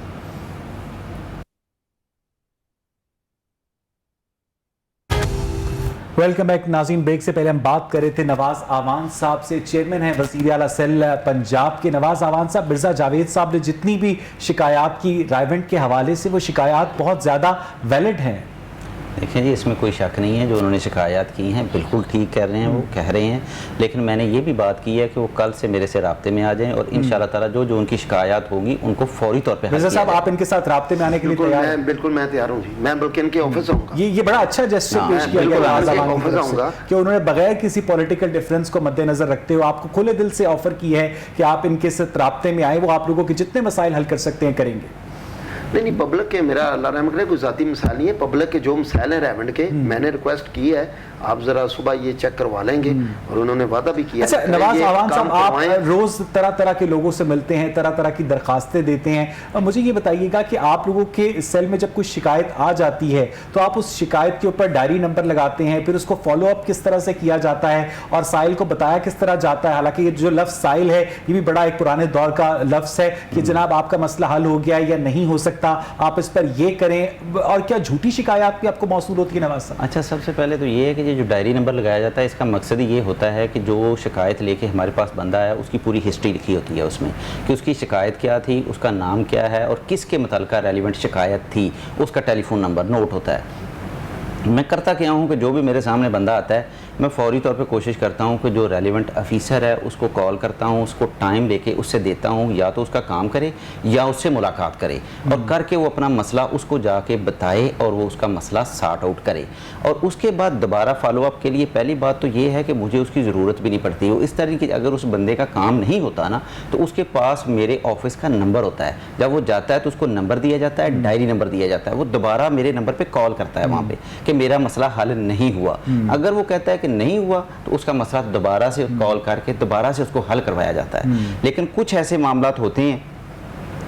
[SPEAKER 1] Welcome back. नाज़रीन, ब्रेक से पहले हम बात कर रहे थे नवाज अवान साहब से, चेयरमैन हैं वज़ीर आला सेल पंजाब के। नवाज अवान साहब, मिर्जा जावेद साहब ने जितनी भी शिकायत की रायवेंट के हवाले से, वो शिकायत बहुत ज़्यादा वैलिड हैं।
[SPEAKER 2] देखें जी, इसमें कोई शक नहीं है, जो उन्होंने शिकायत की हैं बिल्कुल ठीक कह रहे हैं, वो कह रहे हैं, लेकिन मैंने ये भी बात की है कि वो कल से मेरे से राब्ते में आ जाएं और इंशाल्लाह ताला जो जो उनकी शिकायत होगी उनको फौरी तौर पे हल
[SPEAKER 1] मिर्जा
[SPEAKER 2] किया
[SPEAKER 1] साहब, आप इनके साथ राब्ते में आने के लिए तैयार हैं?
[SPEAKER 3] बिल्कुल मैं तैयार हूँ जी, मैं बल्कि इनके ऑफिस आऊँगा।
[SPEAKER 1] ये बड़ा अच्छा जेस्चर
[SPEAKER 2] हाँ,
[SPEAKER 1] पेश किया
[SPEAKER 3] बिल्कुल,
[SPEAKER 1] गया
[SPEAKER 3] मैं
[SPEAKER 1] आज़म
[SPEAKER 3] ऑफिस
[SPEAKER 1] की तरफ से
[SPEAKER 3] आऊँगा।
[SPEAKER 1] कि उन्होंने बगैर किसी पॉलिटिकल डिफरेंस को मद्देनजर रखते हुए आपको खुले दिल से ऑफर की है कि आप इनके साथ राब्ते में आए, वो आप लोगों के जितने मसाइल हल कर सकते हैं करेंगे।
[SPEAKER 3] नहीं, पब्लिक के, मेरा अल्लाह रहम करे, कोई ज़ाती मसाइल नहीं है, पब्लिक के जो मसाइल हैं रेवंड के, मैंने रिक्वेस्ट की है, आप ज़रा सुबह ये चेक करवा लेंगे, और उन्होंने वादा भी किया।
[SPEAKER 1] अच्छा नवाज आवान साहब, आप रोज तरह तरह के लोगों से मिलते हैं, तरह तरह की दरखास्तें देते हैं, और मुझे ये बताइएगा कि आप लोगों के सेल में जब कोई शिकायत आ जाती है तो आप उस शिकायत के ऊपर डायरी नंबर लगाते हैं, फिर उसको फॉलो अप किस तरह से किया जाता है और साइल को बताया किस तरह जाता है? हालांकि ये जो लफ्ज़ साइल है ये भी बड़ा एक पुराने दौर का लफ्ज़ है कि जनाब आपका मसला हल हो गया या नहीं हो सकता, आप इस पर ये करें, और क्या झूठी शिकायत भी आपको मौसूल होती है नवाज साहब?
[SPEAKER 2] अच्छा, सबसे पहले तो ये है कि ये जो डायरी नंबर लगाया जाता है, इसका मकसद ये होता है कि जो शिकायत लेके हमारे पास बंदा है उसकी पूरी हिस्ट्री लिखी होती है उसमें, कि उसकी शिकायत क्या थी, उसका नाम क्या है और किसके मुताल्लिका रेलिवेंट शिकायत थी, उसका टेलीफोन नंबर नोट होता है। मैं करता क्या हूँ कि जो भी मेरे सामने बंदा आता है मैं फौरी तौर पे कोशिश करता हूँ कि जो रेलिवेंट ऑफिसर है उसको कॉल करता हूँ, उसको टाइम लेके उससे देता हूँ, या तो उसका काम करे या उससे मुलाकात करे और करके वो अपना मसला उसको जाके बताए और वो उसका मसला सॉर्ट आउट करे। और उसके बाद दोबारा फॉलो अप के लिए पहली बात तो ये है कि मुझे उसकी ज़रूरत भी नहीं पड़ती। वो इस तरीके अगर उस बंदे का काम नहीं होता ना तो उसके पास मेरे ऑफिस का नंबर होता है, जब वो जाता है तो उसको नंबर दिया जाता है, डायरी नंबर दिया जाता है, वो दोबारा मेरे नंबर पर कॉल करता है वहाँ पर कि मेरा मसला हल नहीं हुआ। अगर वो कहता है कि नहीं हुआ तो उसका मसला दोबारा से कॉल करके दोबारा से उसको हल करवाया जाता है। लेकिन कुछ ऐसे मामलात होते हैं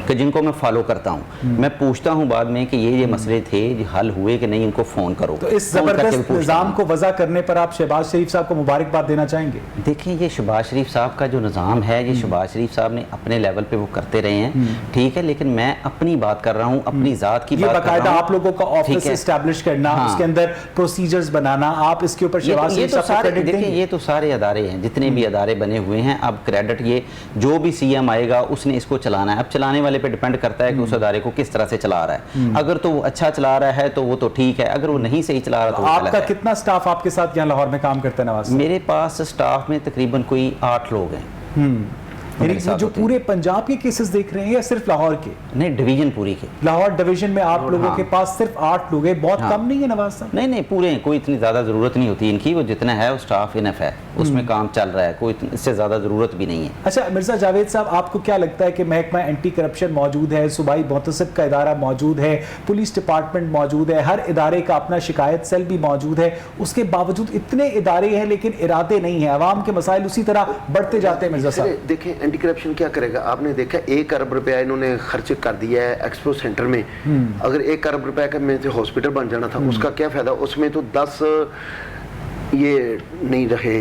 [SPEAKER 2] कि जिनको मैं फॉलो करता हूँ, मैं पूछता हूँ बाद में कि ये मसले थे जो हल हुए कि नहीं, इनको फ़ोन करो।
[SPEAKER 1] तो इस ज़बरदस्त निज़ाम को वज़ा करने पर आप शहबाज शरीफ साहब को मुबारकबाद देना चाहेंगे?
[SPEAKER 2] देखिए, ये शहबाज शरीफ साहब का जो निज़ाम है, ये शहबाज शरीफ साहब ने अपने लेवल पे वो करते रहे हैं, ठीक है, लेकिन मैं अपनी बात कर रहा हूँ, अपनी ज़ात की बात कर रहा हूँ।
[SPEAKER 1] आप लोगों का ऑफिस एस्टैब्लिश करना, उसके अंदर प्रोसीजर्स बनाना, आप इसके ऊपर शहबाज शरीफ साहब को क्रेडिट देंगे?
[SPEAKER 2] ये तो सारे अदारे हैं, जितने भी अदारे बने हुए हैं, अब क्रेडिट ये जो भी सीएम आएगा उसने इसको चलाना है। अब चलाने वाले पे डिपेंड करता है कि उस अदारे को किस तरह से चला रहा है। अगर तो वो अच्छा चला रहा है तो वो तो ठीक है, अगर वो नहीं सही चला रहा तो
[SPEAKER 1] आपका कितना स्टाफ आपके साथ यहाँ लाहौर में काम करता है नवाज?
[SPEAKER 2] मेरे पास स्टाफ में तकरीबन कोई 8 लोग हैं।
[SPEAKER 1] जो पूरे पंजाब के केसेस देख रहे हैं या सिर्फ लाहौर के?
[SPEAKER 2] नहीं, डिवीजन पूरी के।
[SPEAKER 1] लाहौर डिवीजन में आप लोगों के पास सिर्फ 8 लोग हैं, बहुत कम नहीं है नवाज साहब?
[SPEAKER 2] नहीं, पूरे हैं, कोई इतनी ज़्यादा ज़रूरत नहीं होती इनकी, वो जितना है वो स्टाफ इनफ है, उसमें काम चल रहा है, कोई इससे ज़्यादा ज़रूरत भी नहीं है।
[SPEAKER 1] अच्छा मिर्ज़ा जावेद साहब, आपको क्या लगता है कि महकमा एंटी करप्शन मौजूद है, सूबाई मोहतसिब का इदारा मौजूद है, पुलिस डिपार्टमेंट मौजूद है, हर इदारे का अपना शिकायत सेल भी मौजूद है, उसके बावजूद इतने इदारे हैं लेकिन इरादे नहीं है, अवाम के मसाइल उसी तरह बढ़ते जाते हैं? मिर्ज़ा साहब
[SPEAKER 3] देखें, एंटी करप्शन क्या करेगा? आपने देखा 1 अरब रुपया इन्होंने खर्च कर दिया है एक्सपो सेंटर में। अगर 1 अरब रुपया का में से हॉस्पिटल बन जाना था, उसका क्या फायदा? उसमें तो 10 ये नहीं रहे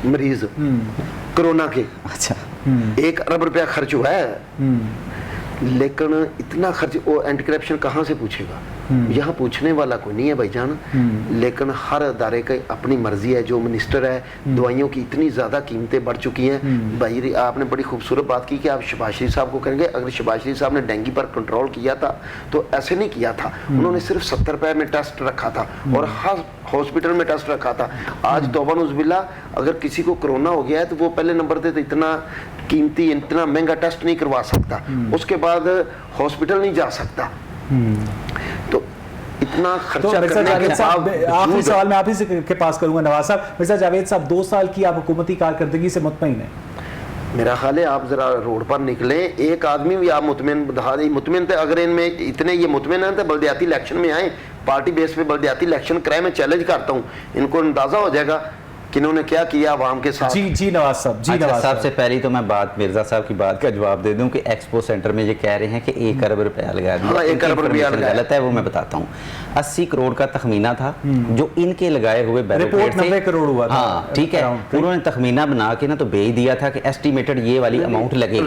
[SPEAKER 3] मरीज कोरोना के।
[SPEAKER 2] अच्छा,
[SPEAKER 3] 1 अरब रुपया खर्च हुआ है, लेकिन इतना खर्च वो एंटी करप्शन कहाँ से पूछेगा? यहाँ पूछने वाला कोई नहीं है भाईजान। लेकिन हर अदारे की अपनी मर्जी है। जो मिनिस्टर है, दवाइयों की इतनी ज़्यादा कीमतें बढ़ चुकी हैं। भाई आपने बड़ी खूबसूरत बात की कि आप शहबाज शरीफ साहब को करेंगे। अगर शहबाज शरीफ साहब ने डेंगू पर कंट्रोल किया था तो ऐसे नहीं किया था, उन्होंने सिर्फ 70 रुपए में टेस्ट रखा था और हर हॉस्पिटल में टेस्ट रखा था। आज तौबा नउज़ुबिल्लाह, अगर किसी को कोरोना हो गया है तो वो पहले नंबर पे तो इतना कीमती, इतना महंगा टेस्ट नहीं करवा सकता, उसके बाद हॉस्पिटल नहीं जा सकता। तो इतना खर्चा करने के बाद
[SPEAKER 1] आखिरी सवाल मैं आप ही के पास करूंगा नवाज साहब। मिर्ज़ा जावेद साहब, 2 साल की आप हुकूमती कारकर्दगी से मुतमईन है?
[SPEAKER 3] मेरा ख्याल है आप जरा रोड पर निकले, एक आदमी भी आप मुतमिन थे। अगर इनमें इतने ये मुतमिन है तो बल्दियाती इलेक्शन में आए, पार्टी बेस पे बल्दियाती इलेक्शन कराए। मैं चैलेंज करता हूँ, इनको अंदाजा हो जाएगा कि इन्होंने क्या किया आवाम के साथ।
[SPEAKER 1] जी नवाज साहब, जी नवाज साहब।
[SPEAKER 2] सबसे पहले तो मैं बात मिर्जा साहब की बात का जवाब दे दूं कि एक्सपो सेंटर में ये कह रहे हैं कि 1 अरब रुपया लगा दिया।
[SPEAKER 3] 1 अरब रुपया
[SPEAKER 2] गलत है, वो मैं बताता हूँ। 80 करोड़ का तखमीना था जो इनके लगाए हुए
[SPEAKER 1] रिपोर्ट 90 करोड़ हुआ था।
[SPEAKER 2] हाँ ठीक है, उन्होंने तखमीना बना के ना तो भेज दिया था कि एस्टिमेटेड ये वाली अमाउंट लगेगी।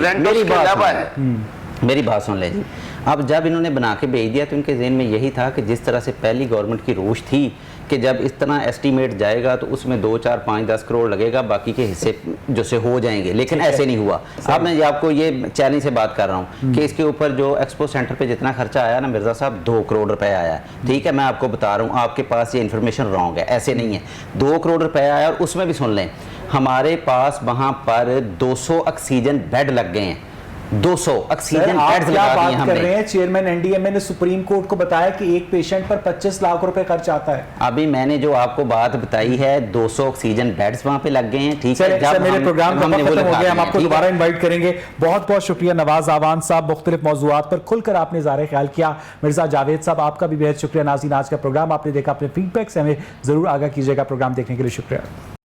[SPEAKER 2] मेरी बात सुन ले जी। अब जब इन्होंने बना के भेज दिया तो इनके ज़हन में यही था कि जिस तरह से पहली गवर्नमेंट की रोश थी کہ جب اس طرح ایسٹیمیٹ جائے گا تو اس میں 2, 4, 5, 10 کروڑ لگے گا, باقی کے حصے جو سے ہو جائیں گے, لیکن ایسے نہیں ہوا. اب میں آپ کو یہ چیلنج سے بات کر رہا ہوں کہ اس کے اوپر جو ایکسپو سینٹر پہ جتنا خرچہ آیا نا مرزا صاحب, 2 کروڑ روپے آیا ہے. ٹھیک ہے, میں آپ کو بتا رہا ہوں, آپ کے پاس یہ انفارمیشن رانگ ہے, ایسے نہیں ہے. 2 کروڑ روپے آیا, اور اس میں بھی سن لیں ہمارے پاس وہاں پر 200 آکسیجن بیڈ لگ گئے ہیں. 200 آکسیجن بیڈز لگا دیے ہم نے.
[SPEAKER 1] چیئرمین این ڈی ایم اے نے سپریم کورٹ کو بتایا کہ ایک پیشنٹ پر 25 لاکھ روپے خرچ آتا ہے.
[SPEAKER 2] ابھی میں نے جو آپ کو بات بتائی ہے 200 آکسیجن بیڈز وہاں پہ لگ گئے ہیں. ٹھیک ہے,
[SPEAKER 1] جب میرے پروگرام ختم ہو گیا ہم آپ کو دوبارہ انوائٹ کریں گے. بہت بہت شکریہ نواز آوان صاحب, مختلف موضوعات پر کھل کر آپ نے اظہار خیال کیا. مرزا جاوید صاحب آپ کا بھی بہت شکریہ. ناظرین, آج کا پروگرام آپ نے دیکھا, اپنے فیڈ بیک سے ہمیں ضرور آگاہ کیجیے گا. پروگرام دیکھنے کے لیے شکریہ.